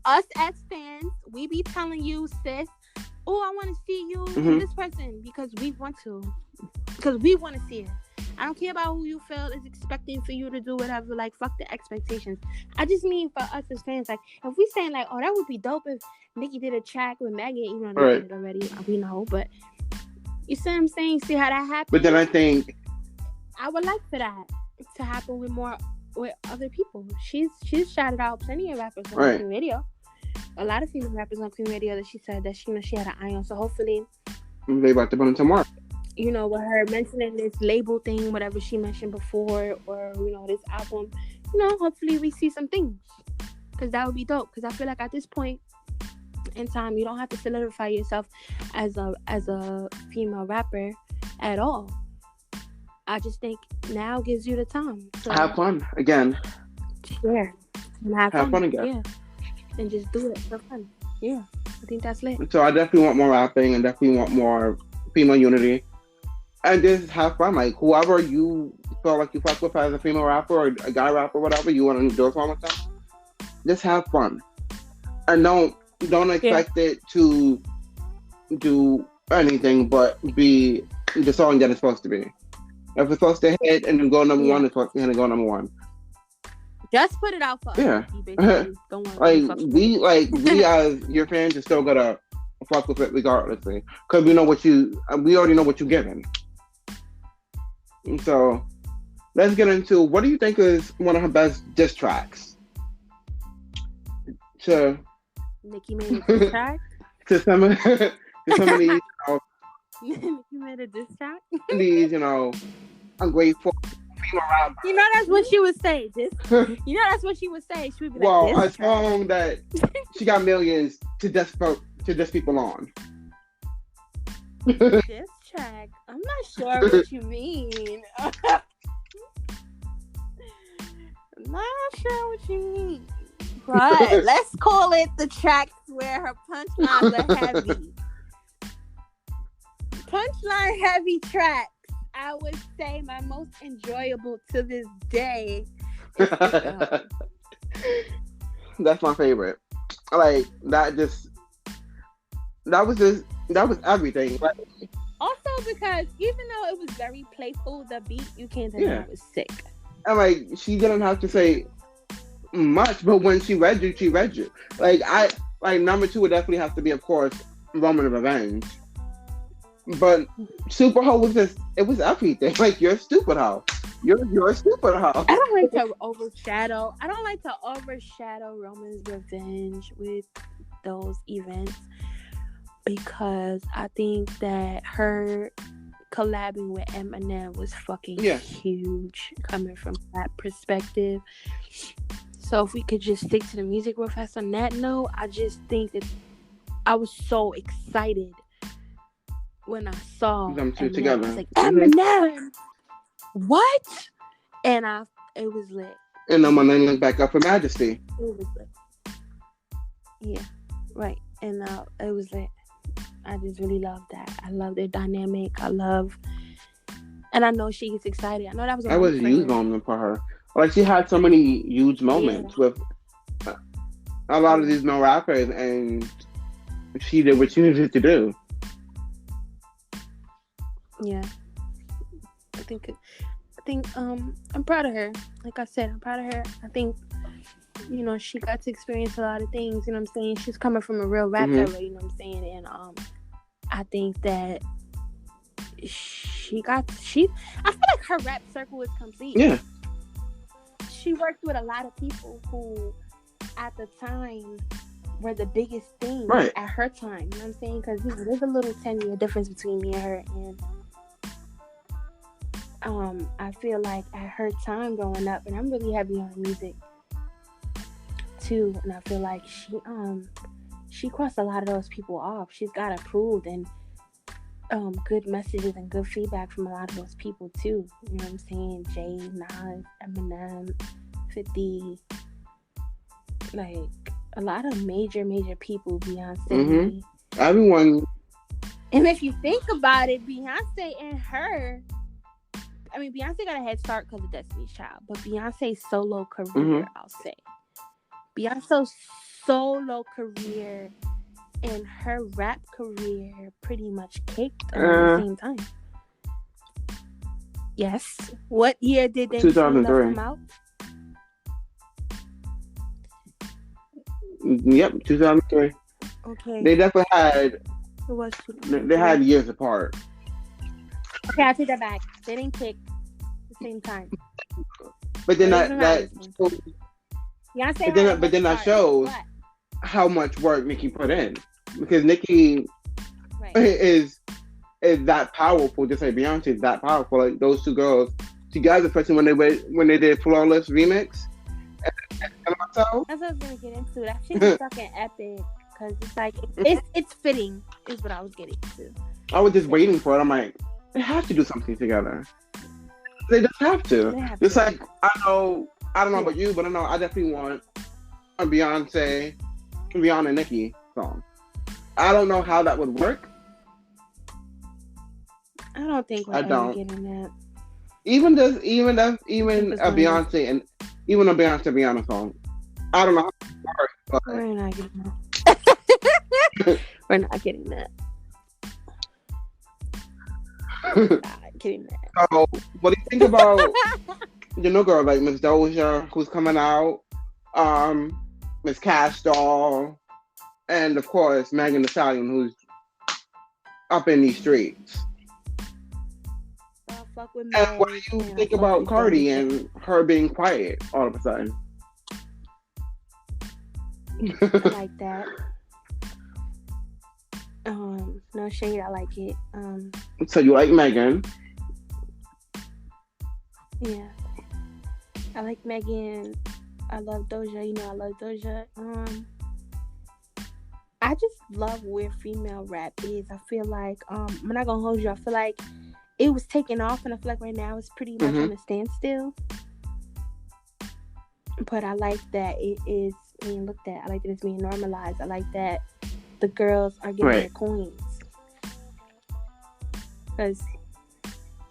[SPEAKER 1] us as fans, we be telling you, sis, I want to see you with this person because we want to. Because we want to see it. I don't care about who you feel is expecting for you to do whatever. Like, fuck the expectations. I just mean for us as fans, like, if we saying like, that would be dope if Nicki did a track with Maggie, even though they did it already, we know, but you see what I'm saying? See how that happened?
[SPEAKER 2] But then I think
[SPEAKER 1] I would like for that to happen with other people. She's shouted out plenty of rappers on Queen Radio. A lot of female rappers on Queen Radio that she said that she had an eye on. So hopefully
[SPEAKER 2] they about to put into mark.
[SPEAKER 1] With her mentioning this label thing, whatever she mentioned before, or this album, hopefully we see some things, because that would be dope. Because I feel like at this point, in time. You don't have to solidify yourself as a female rapper at all. I just think now gives you the time
[SPEAKER 2] Have
[SPEAKER 1] to
[SPEAKER 2] fun again.
[SPEAKER 1] share and have
[SPEAKER 2] Have fun
[SPEAKER 1] fun.
[SPEAKER 2] again.
[SPEAKER 1] Yeah, and just do it for fun. Yeah, I think that's lit.
[SPEAKER 2] So I definitely want more rapping and definitely want more female unity. And just have fun. Like whoever you feel like you fuck with as a female rapper or a guy rapper, whatever, you want to do a song with them, just have fun. And don't
[SPEAKER 1] Yeah,
[SPEAKER 2] expect it to do anything but be the song that it's supposed to be. If it's supposed to hit and then go number
[SPEAKER 1] yeah.
[SPEAKER 2] one, it's supposed to hit and go number one.
[SPEAKER 1] Just put it out for us,
[SPEAKER 2] Yeah.
[SPEAKER 1] Nicki, basically. Don't want to
[SPEAKER 2] like
[SPEAKER 1] fuck with it.
[SPEAKER 2] we as your fans are still gonna fuck with it regardlessly. Cause we already know what you're giving. And so let's get into what do you think is one of her best diss tracks? To
[SPEAKER 1] Nicki made a diss track.
[SPEAKER 2] to some of these
[SPEAKER 1] Nicki made a diss track.
[SPEAKER 2] ungrateful female rappers.
[SPEAKER 1] You know that's what she would say. That's what she would say. She would be
[SPEAKER 2] Well,
[SPEAKER 1] like,
[SPEAKER 2] a
[SPEAKER 1] "This track."
[SPEAKER 2] song that she got millions to diss people on.
[SPEAKER 1] This track. I'm not sure what you mean. I'm not sure what you mean. But let's call it the tracks where her punchlines are heavy. Punchline heavy tracks. I would say my most enjoyable to this day.
[SPEAKER 2] That's my favorite. Like that was everything. Like,
[SPEAKER 1] Also because even though it was very playful, the beat, you can't deny it was sick.
[SPEAKER 2] and like she didn't have to say much, but when she read you, she read you. Like number two would definitely have to be, of course, Roman of Revenge. But Super Hoe was it was everything. Like you're a stupid hoe. You're a stupid hoe.
[SPEAKER 1] I don't like to overshadow Roman's Revenge with those events because I think that her collabing with Eminem was fucking huge coming from that perspective. So if we could just stick to the music real fast on that note, I just think that I was so excited when I saw
[SPEAKER 2] them two
[SPEAKER 1] Eminem.
[SPEAKER 2] together.
[SPEAKER 1] I was like, Eminem, what? And it was lit.
[SPEAKER 2] And then my name is back up for Majesty.
[SPEAKER 1] It was lit. Yeah, right. And it was lit. I just really love that. I love their dynamic. And I know she gets excited. I know that was
[SPEAKER 2] a huge moment for her. Like she had so many huge moments with a lot of these male rappers, and she did what she needed to do.
[SPEAKER 1] Yeah, I think I'm proud of her. Like I said, I'm proud of her. I think she got to experience a lot of things. You know what I'm saying? She's coming from a real rap era. You know what I'm saying? And I think that I feel like her rap circle is complete.
[SPEAKER 2] Yeah.
[SPEAKER 1] She worked with a lot of people who, at the time, were the biggest thing at her time. You know what I'm saying? Because there's a little 10-year difference between me and her, and I feel like at her time growing up, and I'm really heavy on music too, and I feel like she crossed a lot of those people off. She's got approved and good messages and good feedback from a lot of those people too. You know what I'm saying? Jay, Nas, Eminem, 50, like a lot of major people. Beyonce,
[SPEAKER 2] everyone.
[SPEAKER 1] And if you think about it, Beyonce and her. I mean, Beyonce got a head start because of Destiny's Child, but Beyonce's solo career, I'll say. Beyonce's solo career and her rap career pretty much caked at the same time. Yes. What year did they
[SPEAKER 2] 2003
[SPEAKER 1] come out?
[SPEAKER 2] Yep, 2003.
[SPEAKER 1] Okay.
[SPEAKER 2] They definitely had.
[SPEAKER 1] It was.
[SPEAKER 2] They had years apart.
[SPEAKER 1] Okay, I take that back. They didn't kick at the same time.
[SPEAKER 2] But then that
[SPEAKER 1] Beyonce
[SPEAKER 2] but then that shows how much work Nicki put in, because Nicki is that powerful. Just like Beyonce is that powerful. Like those two girls together, especially when they did Flawless Remix.
[SPEAKER 1] That's what I was gonna get into. That shit is fucking epic. because it's like it's fitting is what I was getting to.
[SPEAKER 2] I was just
[SPEAKER 1] Yeah,
[SPEAKER 2] waiting for it. I'm like, they have to do something together. They just have to.
[SPEAKER 1] they have
[SPEAKER 2] It's
[SPEAKER 1] to.
[SPEAKER 2] like I don't know
[SPEAKER 1] Yeah,
[SPEAKER 2] about you, but I know I definitely want a Rihanna and Nicki song. I don't know how that would work.
[SPEAKER 1] I don't think we're
[SPEAKER 2] I
[SPEAKER 1] ever
[SPEAKER 2] don't.
[SPEAKER 1] getting that. I think
[SPEAKER 2] Even
[SPEAKER 1] it's
[SPEAKER 2] a
[SPEAKER 1] gonna be.
[SPEAKER 2] Beyonce and even a Beyonce Rihanna song. I don't know how it works,
[SPEAKER 1] We're not getting that.
[SPEAKER 2] but
[SPEAKER 1] We're not getting that. We're
[SPEAKER 2] so
[SPEAKER 1] not getting
[SPEAKER 2] what do you think about
[SPEAKER 1] that.
[SPEAKER 2] the new girl like Miss Doja who's coming out, um, Miss Cash Doll, and of course Megan Thee Stallion who's up in these streets.
[SPEAKER 1] I fuck with
[SPEAKER 2] And what
[SPEAKER 1] Meg
[SPEAKER 2] do you
[SPEAKER 1] and I
[SPEAKER 2] think
[SPEAKER 1] fuck
[SPEAKER 2] about
[SPEAKER 1] with
[SPEAKER 2] Cardi
[SPEAKER 1] Doja.
[SPEAKER 2] and her being quiet all of a sudden?
[SPEAKER 1] I like that. No shade. I like it.
[SPEAKER 2] So you like Megan?
[SPEAKER 1] Yeah, I like Megan. I love Doja. I love Doja. I just love where female rap is. I feel like I'm not gonna hold you. I feel like it was taking off, and I feel like right now it's pretty much
[SPEAKER 2] Mm-hmm.
[SPEAKER 1] on a standstill. But I like that it is being looked at. I like that it's being normalized. I like that the girls are getting their
[SPEAKER 2] Right.
[SPEAKER 1] coins because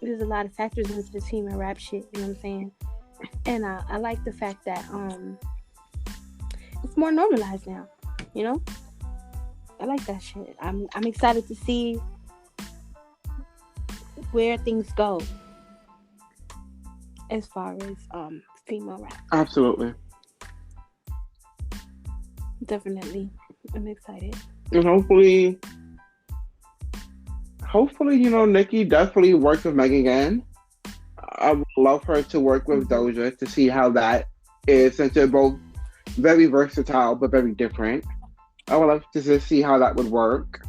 [SPEAKER 1] there's a lot of factors into this female rap shit. You know what I'm saying? And I like the fact that it's more normalized now. You know, I like that shit. I'm excited to see where things go as far as female rap.
[SPEAKER 2] Absolutely.
[SPEAKER 1] Definitely, I'm excited.
[SPEAKER 2] And hopefully, Nicki definitely works with Meg again. I would love her to work with
[SPEAKER 1] Mm-hmm.
[SPEAKER 2] Doja to see how that is, since they're both very versatile but very different. I would love to just see how that would work.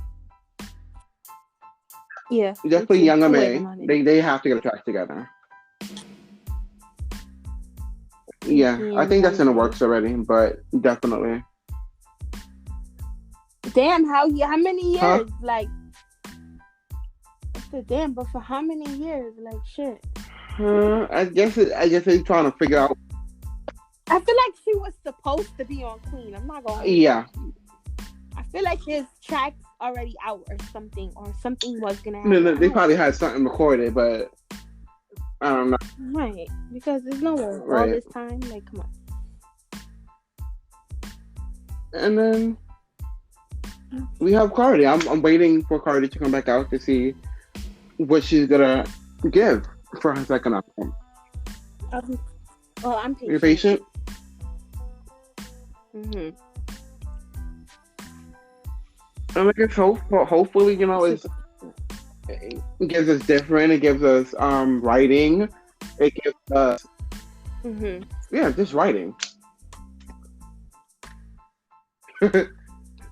[SPEAKER 1] Yeah, me
[SPEAKER 2] Definitely
[SPEAKER 1] too.
[SPEAKER 2] Young
[SPEAKER 1] I'm
[SPEAKER 2] M.A.
[SPEAKER 1] waiting on it.
[SPEAKER 2] They have to get a track together. Yeah,
[SPEAKER 1] Nicki
[SPEAKER 2] I
[SPEAKER 1] and
[SPEAKER 2] think that's
[SPEAKER 1] Young
[SPEAKER 2] in the
[SPEAKER 1] May.
[SPEAKER 2] works already, but definitely.
[SPEAKER 1] Damn, how many
[SPEAKER 2] Huh?
[SPEAKER 1] years? Like, I said, damn, but for how many years? Like, shit.
[SPEAKER 2] I guess they're trying to figure out.
[SPEAKER 1] I feel like she was supposed to be on Queen. I'm not gonna hold you.
[SPEAKER 2] Yeah,
[SPEAKER 1] I feel like there's tracks already out or something was gonna
[SPEAKER 2] no,
[SPEAKER 1] happen.
[SPEAKER 2] no,
[SPEAKER 1] I
[SPEAKER 2] they
[SPEAKER 1] don't
[SPEAKER 2] probably
[SPEAKER 1] know.
[SPEAKER 2] had something recorded, but I don't know.
[SPEAKER 1] Right. Because there's no way all
[SPEAKER 2] Right,
[SPEAKER 1] this time. Like, come on.
[SPEAKER 2] and then we have Cardi. I'm waiting for Cardi to come back out to see what she's gonna give for her second album.
[SPEAKER 1] Um, well, I'm
[SPEAKER 2] You
[SPEAKER 1] patient.
[SPEAKER 2] patient?
[SPEAKER 1] Mm-hmm.
[SPEAKER 2] And I guess hopefully,
[SPEAKER 1] Super.
[SPEAKER 2] it gives us different. It gives us writing. It gives us
[SPEAKER 1] Mm-hmm.
[SPEAKER 2] yeah, just writing.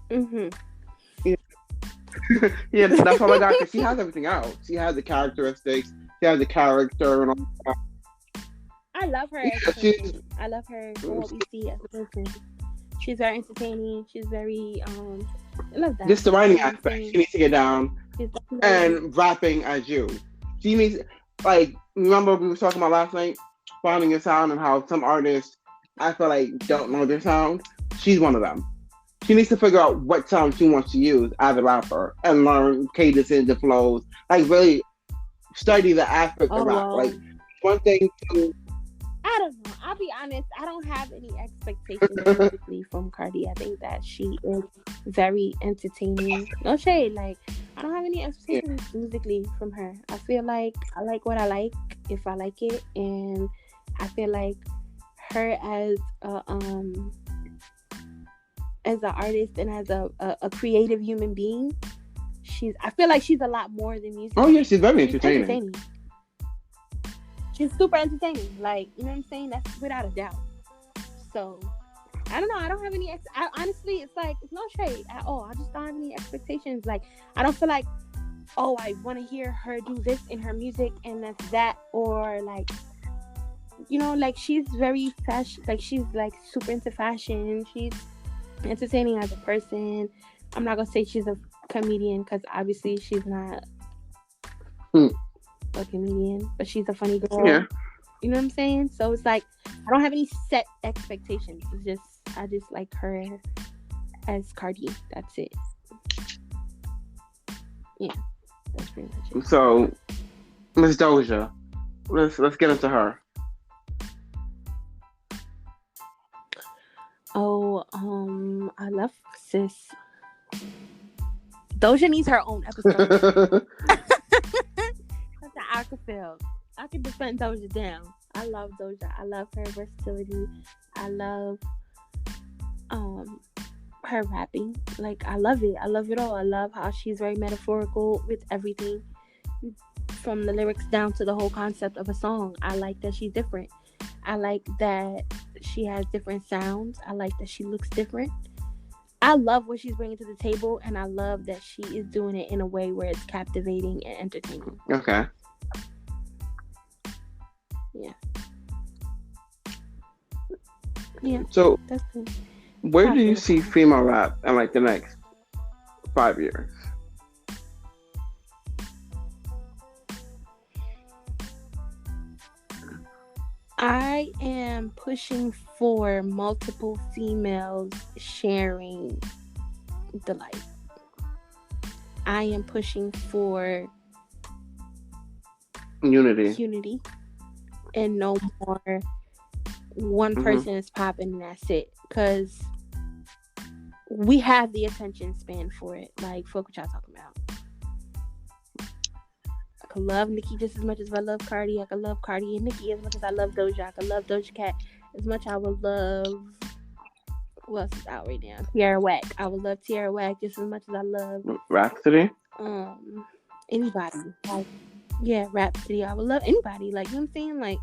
[SPEAKER 1] Mm-hmm.
[SPEAKER 2] Yeah, that's all I got. Cause she has everything else. She has the characteristics. She has the character and all that.
[SPEAKER 1] I love her as a
[SPEAKER 2] Yeah, she's
[SPEAKER 1] person. I love her for what we see as a person. She's very entertaining. She's very I love that.
[SPEAKER 2] just the writing
[SPEAKER 1] You know what I'm
[SPEAKER 2] aspect. She
[SPEAKER 1] saying?
[SPEAKER 2] needs to get down
[SPEAKER 1] She's definitely
[SPEAKER 2] and rapping as you. She needs like remember we were talking about last night, finding your sound and how some artists I feel like don't know their sound. She's one of them. She needs to figure out what sound she wants to use as a rapper and learn cadences and flows. Like really study the aspect of
[SPEAKER 1] oh
[SPEAKER 2] rap. Like
[SPEAKER 1] well.
[SPEAKER 2] one thing to
[SPEAKER 1] I don't know. I'll be honest. I don't have any expectations musically from Cardi. I think that she is very entertaining. No shade. Like I don't have any
[SPEAKER 2] yeah.
[SPEAKER 1] expectations musically from her. I feel like I like what I like if I like it, and I feel like her as an artist and as a creative human being, I feel like she's a lot more than music.
[SPEAKER 2] Oh yeah, she's very
[SPEAKER 1] She's
[SPEAKER 2] entertaining.
[SPEAKER 1] entertaining. She's super entertaining. Like, you know what I'm saying? That's without a doubt. So, I don't know. I don't have any. Honestly, it's like it's no shade at all. I just don't have any expectations. Like, I don't feel like, oh, I want to hear her do this in her music, and that's that. Or like, like she's very fashion. Like she's like super into fashion. She's entertaining as a person. I'm not gonna say she's a comedian because obviously she's not
[SPEAKER 2] Hmm.
[SPEAKER 1] a comedian, but she's a funny
[SPEAKER 2] Yeah.
[SPEAKER 1] girl. You know what I'm saying? So it's like I don't have any set expectations. It's just I just like her as Cardi. That's it. Yeah, that's pretty much it.
[SPEAKER 2] So Miss Doja, let's get into her.
[SPEAKER 1] Oh, I love sis. Doja needs her own episode. That's how I could feel. I could defend Doja down. I love Doja. I love her versatility. I love her rapping. Like I love it. I love it all. I love how she's very metaphorical with everything. From the lyrics down to the whole concept of a song. I like that she's different. I like that she has different sounds. I like that she looks different. I love what she's bringing to the table, and I love that she is doing it in a way where it's captivating and entertaining.
[SPEAKER 2] Okay.
[SPEAKER 1] Yeah. Yeah.
[SPEAKER 2] So
[SPEAKER 1] That's cool.
[SPEAKER 2] where do you see female rap in like the next 5 years?
[SPEAKER 1] I am pushing for multiple females sharing the light. I am pushing for
[SPEAKER 2] Unity.
[SPEAKER 1] And no more one person is popping and that's it. Because we have the attention span for it. Like, fuck what y'all talking about. I could love Nicki just as much as I love Cardi. I could love Cardi and Nicki as much as I love Doja. I could love Doja Cat as much as I would love... Who else is out right now? Tierra Whack. I would love Tierra Whack just as much as I love...
[SPEAKER 2] Rhapsody?
[SPEAKER 1] Anybody. Like, yeah, Rhapsody. I would love anybody. Like, you know what I'm saying? Like,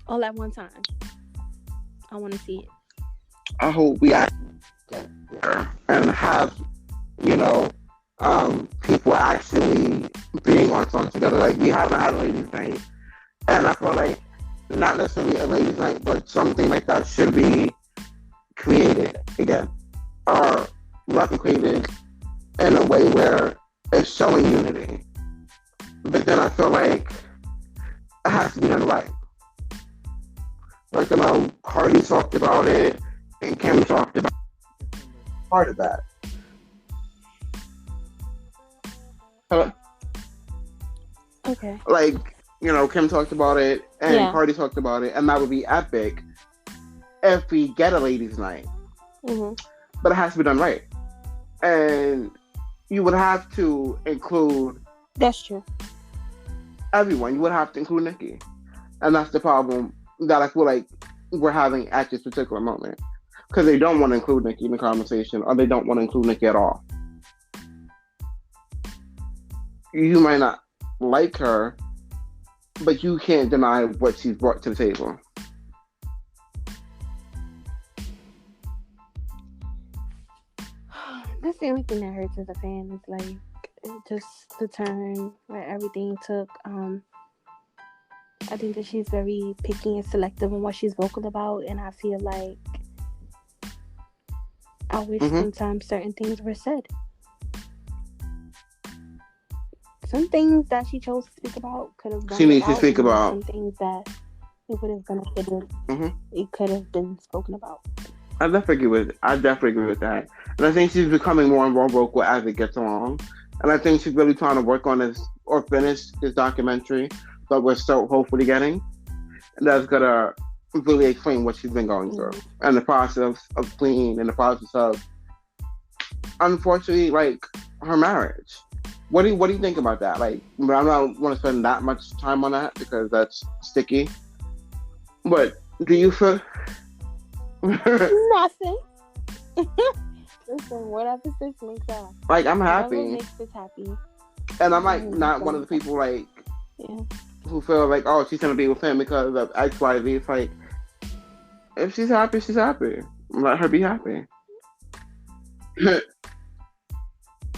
[SPEAKER 1] all at one time. I want to see it.
[SPEAKER 2] I hope we actually get there and have, people actually being on songs together. Like, we haven't had a ladies' night. And I feel like not necessarily a ladies' night, but something like that should be created again. Or replicated in a way where it's showing unity. But then I feel like it has to be done right. Like, Cardi talked about it, and Kim talked about part of that. Hello?
[SPEAKER 1] Okay.
[SPEAKER 2] Like, Kim talked about it, and
[SPEAKER 1] Yeah.
[SPEAKER 2] Cardi talked about it, and that would be epic if we get a ladies' night.
[SPEAKER 1] Mm-hmm.
[SPEAKER 2] But it has to be done right. And you would have to include...
[SPEAKER 1] That's true.
[SPEAKER 2] Everyone. You would have to include Nicki. And that's the problem that I feel like we're having at this particular moment. Because they don't want to include Nicki in the conversation, or they don't want to include Nicki at all. You might not like her, but you can't deny what she's brought to the table.
[SPEAKER 1] That's the only thing that hurts as a fan. Is like just the turn where everything took. I think that she's very picky and selective in what she's vocal about, and I feel like I wish sometimes certain things were said. Some things that she chose to speak about could have gone.
[SPEAKER 2] She needs to speak about
[SPEAKER 1] some things that it would have benefited. It could have been spoken about.
[SPEAKER 2] I definitely agree with that. And I think she's becoming more and more vocal as it gets along. And I think she's really trying to work on this or finish this documentary that we're so hopefully getting. And that's gonna really explain what she's been going through. And the process of cleaning and the process of, unfortunately, like, her marriage. What do you think about that? Like, I don't want to spend that much time on that because that's sticky. But do you feel...
[SPEAKER 1] Nothing. Listen, whatever sis makes up.
[SPEAKER 2] Like, I'm happy.
[SPEAKER 1] Whatever makes sis happy.
[SPEAKER 2] And I'm like not one of the people like who feel like, oh, she's gonna be with him because of X, Y, Z. It's like, if she's happy, she's happy. Let her be happy.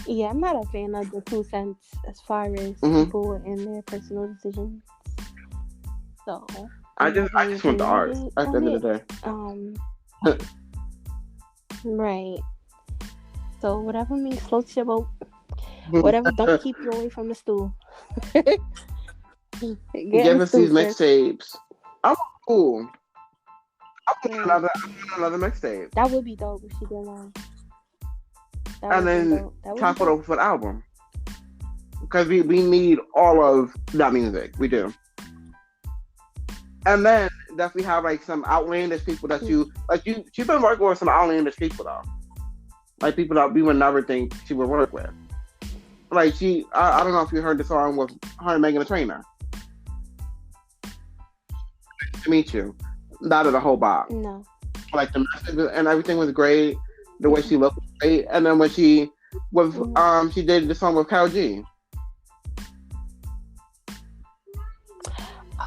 [SPEAKER 1] Yeah, I'm not a fan of the 2 cents as far as people and their personal decisions. So
[SPEAKER 2] I just want the art at the end of the day.
[SPEAKER 1] Right. So whatever means floats your boat. Whatever don't keep you away from the stool. Get in
[SPEAKER 2] Give
[SPEAKER 1] the
[SPEAKER 2] us
[SPEAKER 1] stool,
[SPEAKER 2] these
[SPEAKER 1] sis.
[SPEAKER 2] mixtapes. I'm cool.
[SPEAKER 1] Right.
[SPEAKER 2] I want another mixtape,
[SPEAKER 1] That would be dope if she did one. That would
[SPEAKER 2] and
[SPEAKER 1] have been
[SPEAKER 2] then
[SPEAKER 1] dope. That would be
[SPEAKER 2] top it
[SPEAKER 1] dope.
[SPEAKER 2] over for the album because we need all of that music. We do, and then definitely have like some outlandish people that you like. She's been working with some outlandish people though, like people that we would never think she would work with. Like I don't know if you heard the song with her and Megan the Trainer. To meet you, that is a whole bop.
[SPEAKER 1] No.
[SPEAKER 2] Like the message and everything was great. The way she looked was great, and then when she with she did the song with Karol G.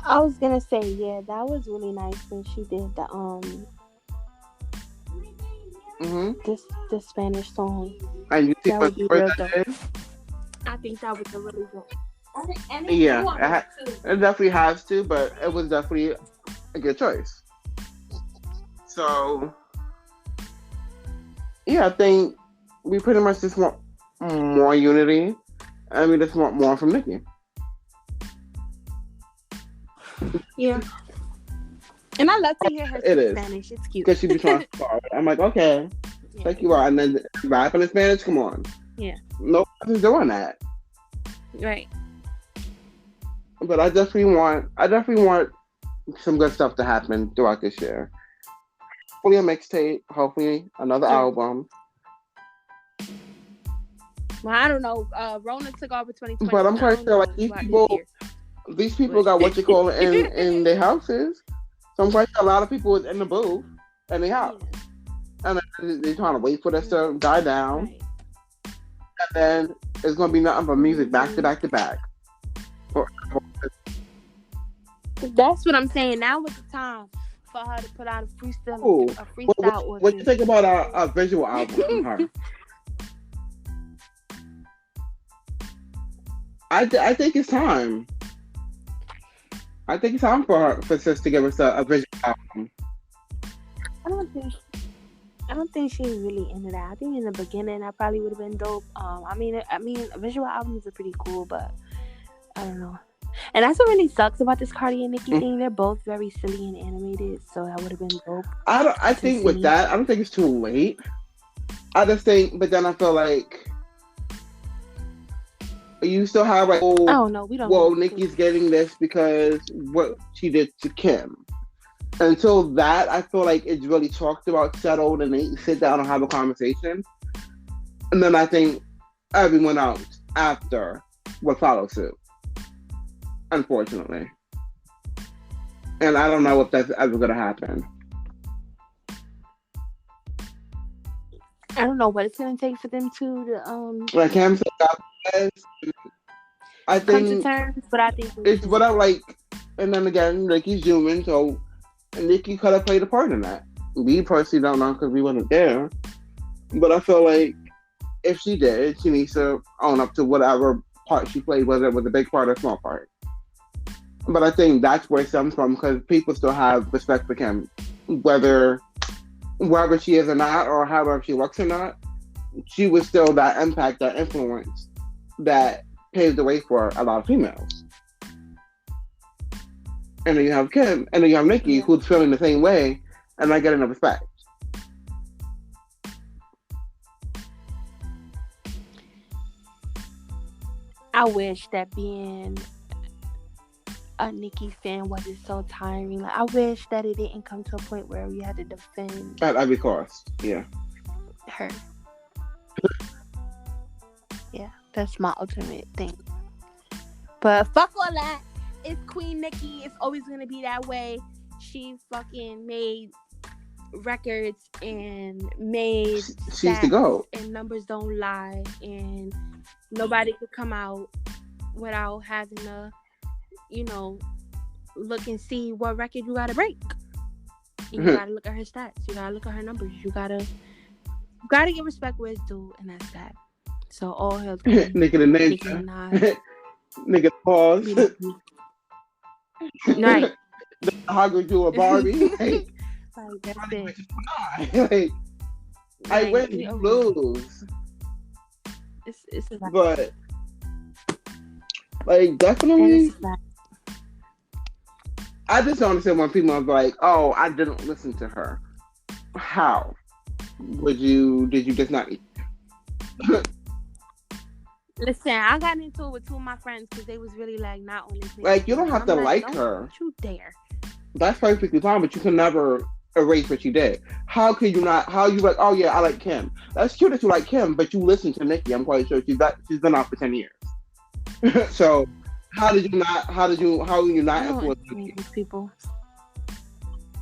[SPEAKER 1] I was gonna say, yeah, that was really nice when she did the this the Spanish song.
[SPEAKER 2] And you see
[SPEAKER 1] That
[SPEAKER 2] what
[SPEAKER 1] would be real
[SPEAKER 2] that
[SPEAKER 1] dope.
[SPEAKER 2] is?
[SPEAKER 1] I think that was a really good.
[SPEAKER 2] Yeah, it definitely has to, but it was definitely a good choice. So yeah, I think we pretty much just want more unity, and we just want more from Nicki.
[SPEAKER 1] Yeah. And I love to hear her
[SPEAKER 2] It
[SPEAKER 1] speak
[SPEAKER 2] is
[SPEAKER 1] Spanish. It's cute.
[SPEAKER 2] because she be trying to start. I'm like, okay,
[SPEAKER 1] Yeah.
[SPEAKER 2] thank you are, and then rapping in Spanish. Come on,
[SPEAKER 1] Yeah.
[SPEAKER 2] nobody's doing that.
[SPEAKER 1] Right.
[SPEAKER 2] But I definitely want some good stuff to happen throughout this year. Hopefully a mixtape, hopefully another
[SPEAKER 1] Yeah.
[SPEAKER 2] album.
[SPEAKER 1] Well, I don't know. Rona took over 2020.
[SPEAKER 2] But I'm
[SPEAKER 1] I
[SPEAKER 2] quite
[SPEAKER 1] don't
[SPEAKER 2] sure
[SPEAKER 1] know
[SPEAKER 2] like
[SPEAKER 1] about
[SPEAKER 2] these people got what you call it in their houses. So I'm quite sure a lot of people is in the booth in their house. And they're trying to wait for this to die down.
[SPEAKER 1] Right.
[SPEAKER 2] And then it's gonna be nothing but music back to back to back.
[SPEAKER 1] That's what I'm saying. Now was the time for her to put out a freestyle.
[SPEAKER 2] Ooh.
[SPEAKER 1] A freestyle.
[SPEAKER 2] What you think about a visual album from her? I think it's time. I think it's time for her for sis to give us a visual album.
[SPEAKER 1] I don't think she's really into that. I think in the beginning that probably would have been dope. I mean, visual albums are pretty cool, but I don't know. And that's what really sucks about this Cardi and Nicki thing. They're both very silly and animated, so that would have been dope.
[SPEAKER 2] I think with that, I don't think it's too late. I just think, but then I feel like you still have like,
[SPEAKER 1] oh no, we don't.
[SPEAKER 2] Well, Nicki's getting this because what she did to Kim. Until that, I feel like it's really talked about, settled, and they sit down and have a conversation. And then I think everyone else after will follow suit. Unfortunately. And I don't know if that's ever going to happen.
[SPEAKER 1] I don't know what it's going to take for them to
[SPEAKER 2] like Cam said, I think
[SPEAKER 1] come to terms, but I think
[SPEAKER 2] it's what I like. And then again, Nicki's human, so Nicki could have played a part in that. We personally don't know because we wasn't there. But I feel like if she did, she needs to own up to whatever part she played, whether it was a big part or a small part. But I think that's where it stems from because people still have respect for Kim, whether wherever she is or not, or however she looks or not. She was still that impact, that influence that paved the way for a lot of females. And then you have Kim, and then you have Nicki, who's feeling the same way, and not getting the respect.
[SPEAKER 1] I wish that being a Nicki fan wasn't so tiring. Like, I wish that it didn't come to a point where we had to defend
[SPEAKER 2] At every cost, yeah.
[SPEAKER 1] her. Yeah, that's my ultimate thing. But fuck all that. It's Queen Nicki. It's always gonna be that way. She fucking made records and made
[SPEAKER 2] she's the GOAT.
[SPEAKER 1] And numbers don't lie, and nobody could come out without having to, look and see what record you gotta break. You gotta look at her stats. You gotta look at her numbers. You gotta give respect where it's due, and that's that. So all hail
[SPEAKER 2] Nicki the Ninja. Nigga pause.
[SPEAKER 1] Right.
[SPEAKER 2] How could you a Barbie?
[SPEAKER 1] Like, that's it.
[SPEAKER 2] Like, I
[SPEAKER 1] Like
[SPEAKER 2] win,
[SPEAKER 1] we
[SPEAKER 2] you
[SPEAKER 1] over it.
[SPEAKER 2] lose.
[SPEAKER 1] It's a fact.
[SPEAKER 2] But like
[SPEAKER 1] And it's a
[SPEAKER 2] definitely,
[SPEAKER 1] fact.
[SPEAKER 2] I just don't understand when people are like, "Oh, I didn't listen to her." How would you? Did you just not?
[SPEAKER 1] Listen, I got into it with two of my friends because they was really like not on this nigga
[SPEAKER 2] Like you
[SPEAKER 1] shit,
[SPEAKER 2] don't
[SPEAKER 1] and
[SPEAKER 2] have
[SPEAKER 1] I'm
[SPEAKER 2] to
[SPEAKER 1] like,
[SPEAKER 2] like
[SPEAKER 1] don't
[SPEAKER 2] her.
[SPEAKER 1] you dare.
[SPEAKER 2] That's perfectly fine, but you can never erase what you did. How could you not? How you like? Oh yeah, I like Kim. That's cute that you like Kim, but you listen to Nicki. I'm quite sure she's been out for 10 years. So how did you not? How did you? How were you
[SPEAKER 1] I
[SPEAKER 2] not
[SPEAKER 1] don't
[SPEAKER 2] influenced?
[SPEAKER 1] entertain those people.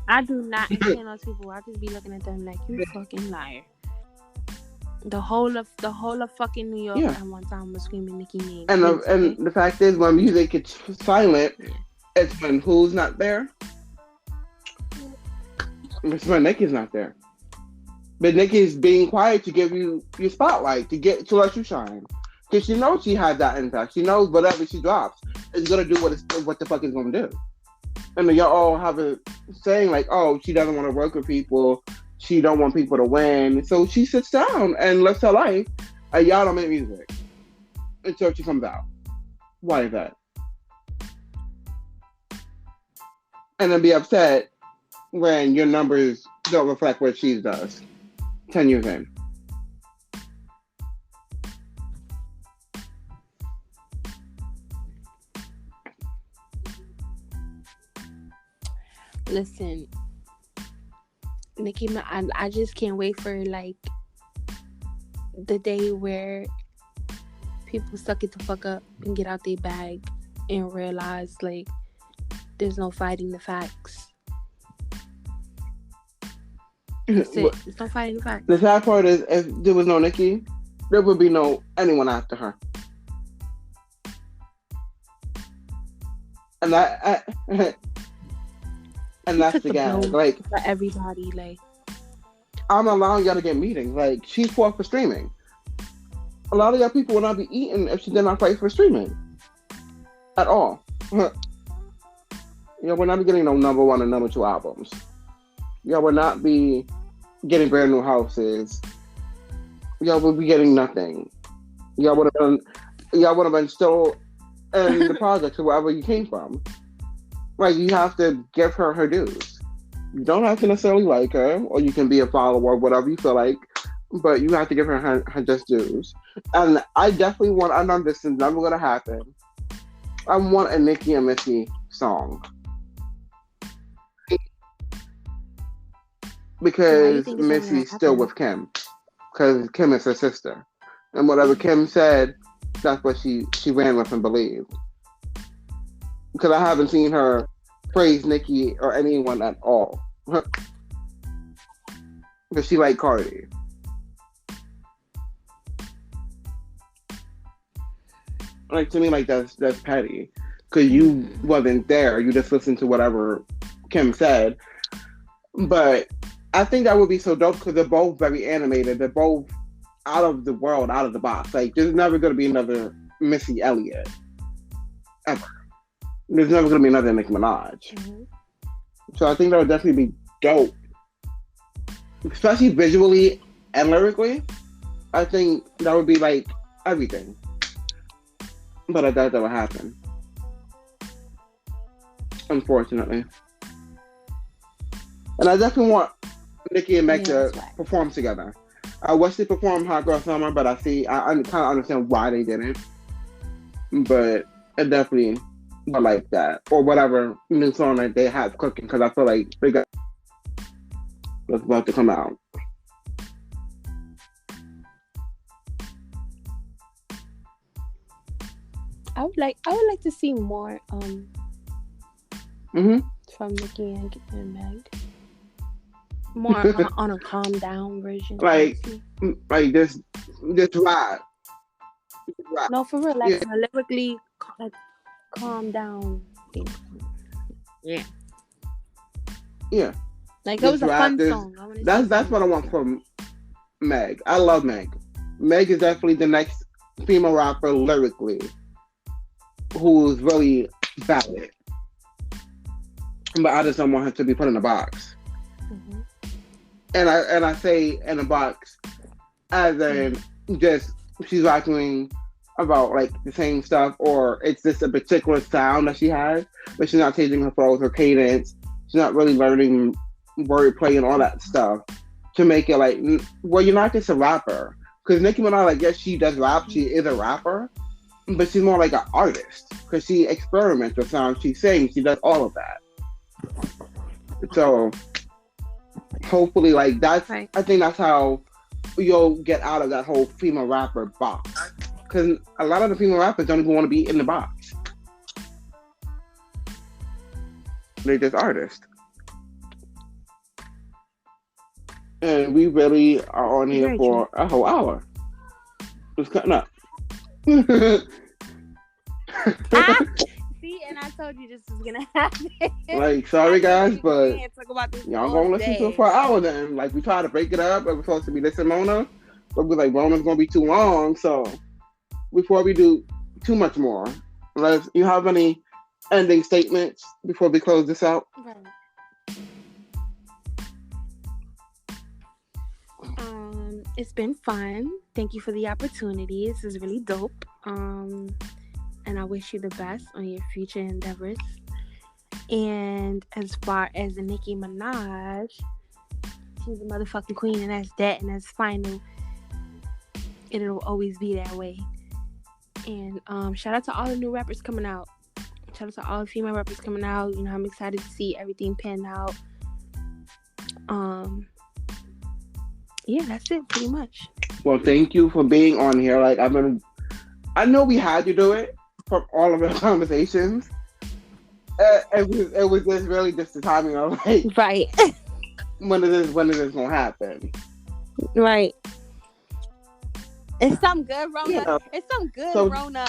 [SPEAKER 1] I do not entertain those people. I just be looking at them like you fucking liar. The whole of fucking New York
[SPEAKER 2] Yeah,
[SPEAKER 1] at one time was screaming Nicki name.
[SPEAKER 2] and
[SPEAKER 1] Please, okay?
[SPEAKER 2] the fact is, when music gets silent,
[SPEAKER 1] Yeah.
[SPEAKER 2] it's when who's not there. It's when Nicki's not there. But Nicki's being quiet to give you your spotlight, to let you shine. Because she knows she has that impact. She knows whatever she drops is gonna do what the fuck it's gonna do. And then y'all all have a saying like, oh, she doesn't want to work with people. She don't want people to win. So she sits down and lives her life. And y'all don't make music until she comes out. Why is that? And then be upset when your numbers don't reflect what she does 10 years in.
[SPEAKER 1] Listen, Nicki, I just can't wait for like the day where people suck it the fuck up and get out their bag and realize like there's no fighting the facts. That's it. There's no fighting the facts.
[SPEAKER 2] The sad part is, if there was no Nicki, there would be no anyone after her. And and that's the guy. Like,
[SPEAKER 1] for everybody, like
[SPEAKER 2] I'm allowing y'all to get meetings. Like, she's fought for streaming. A lot of y'all people would not be eating if she did not fight for streaming at all. Y'all would not be getting no number one and number two albums. Y'all would not be getting brand new houses. Y'all would be getting nothing. Y'all would have been still in the projects or wherever you came from. Like, you have to give her her dues. You don't have to necessarily like her, or you can be a follower, whatever you feel like, but you have to give her her just dues. And I definitely want, I know this is never going to happen, I want a Nicki and Missy song. Because Missy's still with Kim. Because Kim is her sister. And whatever Kim said, that's what she ran with and believed. Because I haven't seen her praise Nicki or anyone at all. Because she liked Cardi. Like, to me, like, that's petty. Because you wasn't there. You just listened to whatever Kim said. But I think that would be so dope because they're both very animated. They're both out of the world, out of the box. Like, there's never going to be another Missy Elliott. Ever. There's never going to be another Nicki Minaj. Mm-hmm. So I think that would definitely be dope. Especially visually and lyrically. I think that would be like everything. But I doubt that would happen. Unfortunately. And I definitely want Nicki and Meg to perform together. I wish they performed Hot Girl Summer, but I kind of understand why they didn't. But I definitely would like that. Or whatever new song that they have cooking, because I feel like they got what's about to come out.
[SPEAKER 1] I would like to see more from Nicki and Meg. More on a calm down version.
[SPEAKER 2] Like this ride.
[SPEAKER 1] No, for real. Like lyrically, like calm down thing. Yeah.
[SPEAKER 2] Yeah.
[SPEAKER 1] Like that was a fun song.
[SPEAKER 2] That's what I want from Meg. I love Meg. Meg is definitely the next female rapper lyrically who's really valid. But I just don't want her to be put in a box. Mm-hmm. and I say in a box as in just she's rapping about like the same stuff, or it's just a particular sound that she has, but she's not changing her flows or cadence. She's not really learning wordplay and all that stuff to make it like, well, you're not just a rapper. Because Nicki Minaj, like, yes, she does rap. She is a rapper, but she's more like an artist because she experiments with sounds. She sings. She does all of that. So hopefully, like that's.
[SPEAKER 1] Right.
[SPEAKER 2] I think that's how you'll get out of that whole female rapper box. Because a lot of the female rappers don't even want to be in the box. They're just artists. And we really are on here
[SPEAKER 1] Very
[SPEAKER 2] for
[SPEAKER 1] true.
[SPEAKER 2] a whole hour. Just cutting up.
[SPEAKER 1] Ah, see, and I told you this was gonna happen.
[SPEAKER 2] Like, sorry guys, but
[SPEAKER 1] We can't talk about this
[SPEAKER 2] y'all
[SPEAKER 1] all
[SPEAKER 2] gonna listen to it
[SPEAKER 1] day.
[SPEAKER 2] for an hour then. Like, we try to break it up. It was supposed to be this and Mona, but we're like, Mona's gonna be too long. So before we do too much more, unless you have any ending statements before we close this out.
[SPEAKER 1] Right. It's been fun. Thank you for the opportunity. This is really dope. And I wish you the best on your future endeavors. And as far as the Nicki Minaj, she's a motherfucking queen, and that's that, and that's final. And it'll always be that way. And shout out to all the new rappers coming out. Shout out to all the female rappers coming out. You know, I'm excited to see everything pan out. Yeah, that's it, pretty much.
[SPEAKER 2] Well, thank you for being on here. Like, I know we had to do it from all of our conversations. It was just really just the timing of like,
[SPEAKER 1] Right.
[SPEAKER 2] when is this gonna happen?
[SPEAKER 1] Right. It's some good Rona.
[SPEAKER 2] You know,
[SPEAKER 1] It's some good
[SPEAKER 2] so-
[SPEAKER 1] Rona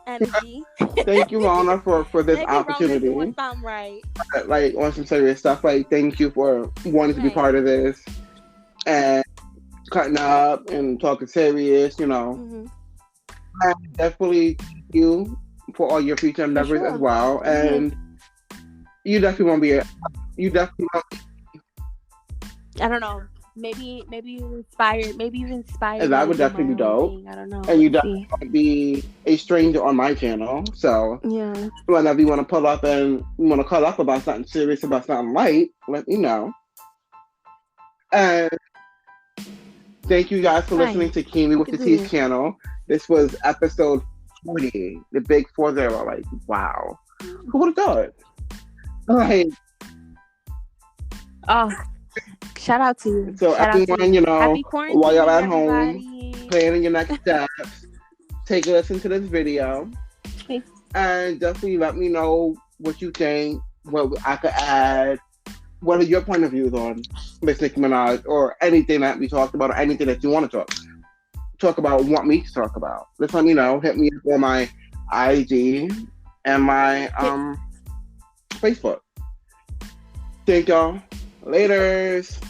[SPEAKER 1] energy.
[SPEAKER 2] Thank you, Rona, for this
[SPEAKER 1] Maybe
[SPEAKER 2] opportunity.
[SPEAKER 1] Rona's doing something right.
[SPEAKER 2] Like, on some serious stuff. Like, thank you for wanting to be
[SPEAKER 1] Right.
[SPEAKER 2] part of this and cutting up and talking serious. You know,
[SPEAKER 1] Mm-hmm.
[SPEAKER 2] and definitely thank you for all your future endeavors
[SPEAKER 1] sure.
[SPEAKER 2] as well. And you definitely want to be. You definitely want.
[SPEAKER 1] I don't know. Maybe you inspired. Maybe you inspired.
[SPEAKER 2] And that
[SPEAKER 1] me
[SPEAKER 2] would
[SPEAKER 1] to do
[SPEAKER 2] definitely
[SPEAKER 1] my
[SPEAKER 2] be
[SPEAKER 1] own
[SPEAKER 2] dope.
[SPEAKER 1] thing. I don't know.
[SPEAKER 2] And you
[SPEAKER 1] We'll
[SPEAKER 2] definitely
[SPEAKER 1] see.
[SPEAKER 2] want to be a stranger on my channel. So
[SPEAKER 1] Yeah.
[SPEAKER 2] whenever you want to pull up and you want to call up about something serious, about something light, let me know. And thank you guys for listening to Kimi with the Teeth channel. This was episode 40, the big 40. Like, wow. Who would have thought? Like,
[SPEAKER 1] Oh, shout out to you.
[SPEAKER 2] so
[SPEAKER 1] Shout out to
[SPEAKER 2] everyone,
[SPEAKER 1] you.
[SPEAKER 2] you know,
[SPEAKER 1] Happy quarantine,
[SPEAKER 2] while y'all at home,
[SPEAKER 1] everybody.
[SPEAKER 2] planning your next steps, take a listen to this video. And definitely let me know what you think, what I could add. What are your point of views on Miss Nicki Minaj, or anything that we talked about, or anything that you want to talk about, want me to talk about? Just let me know. Hit me up on my IG and my Facebook. Thank y'all. Laters.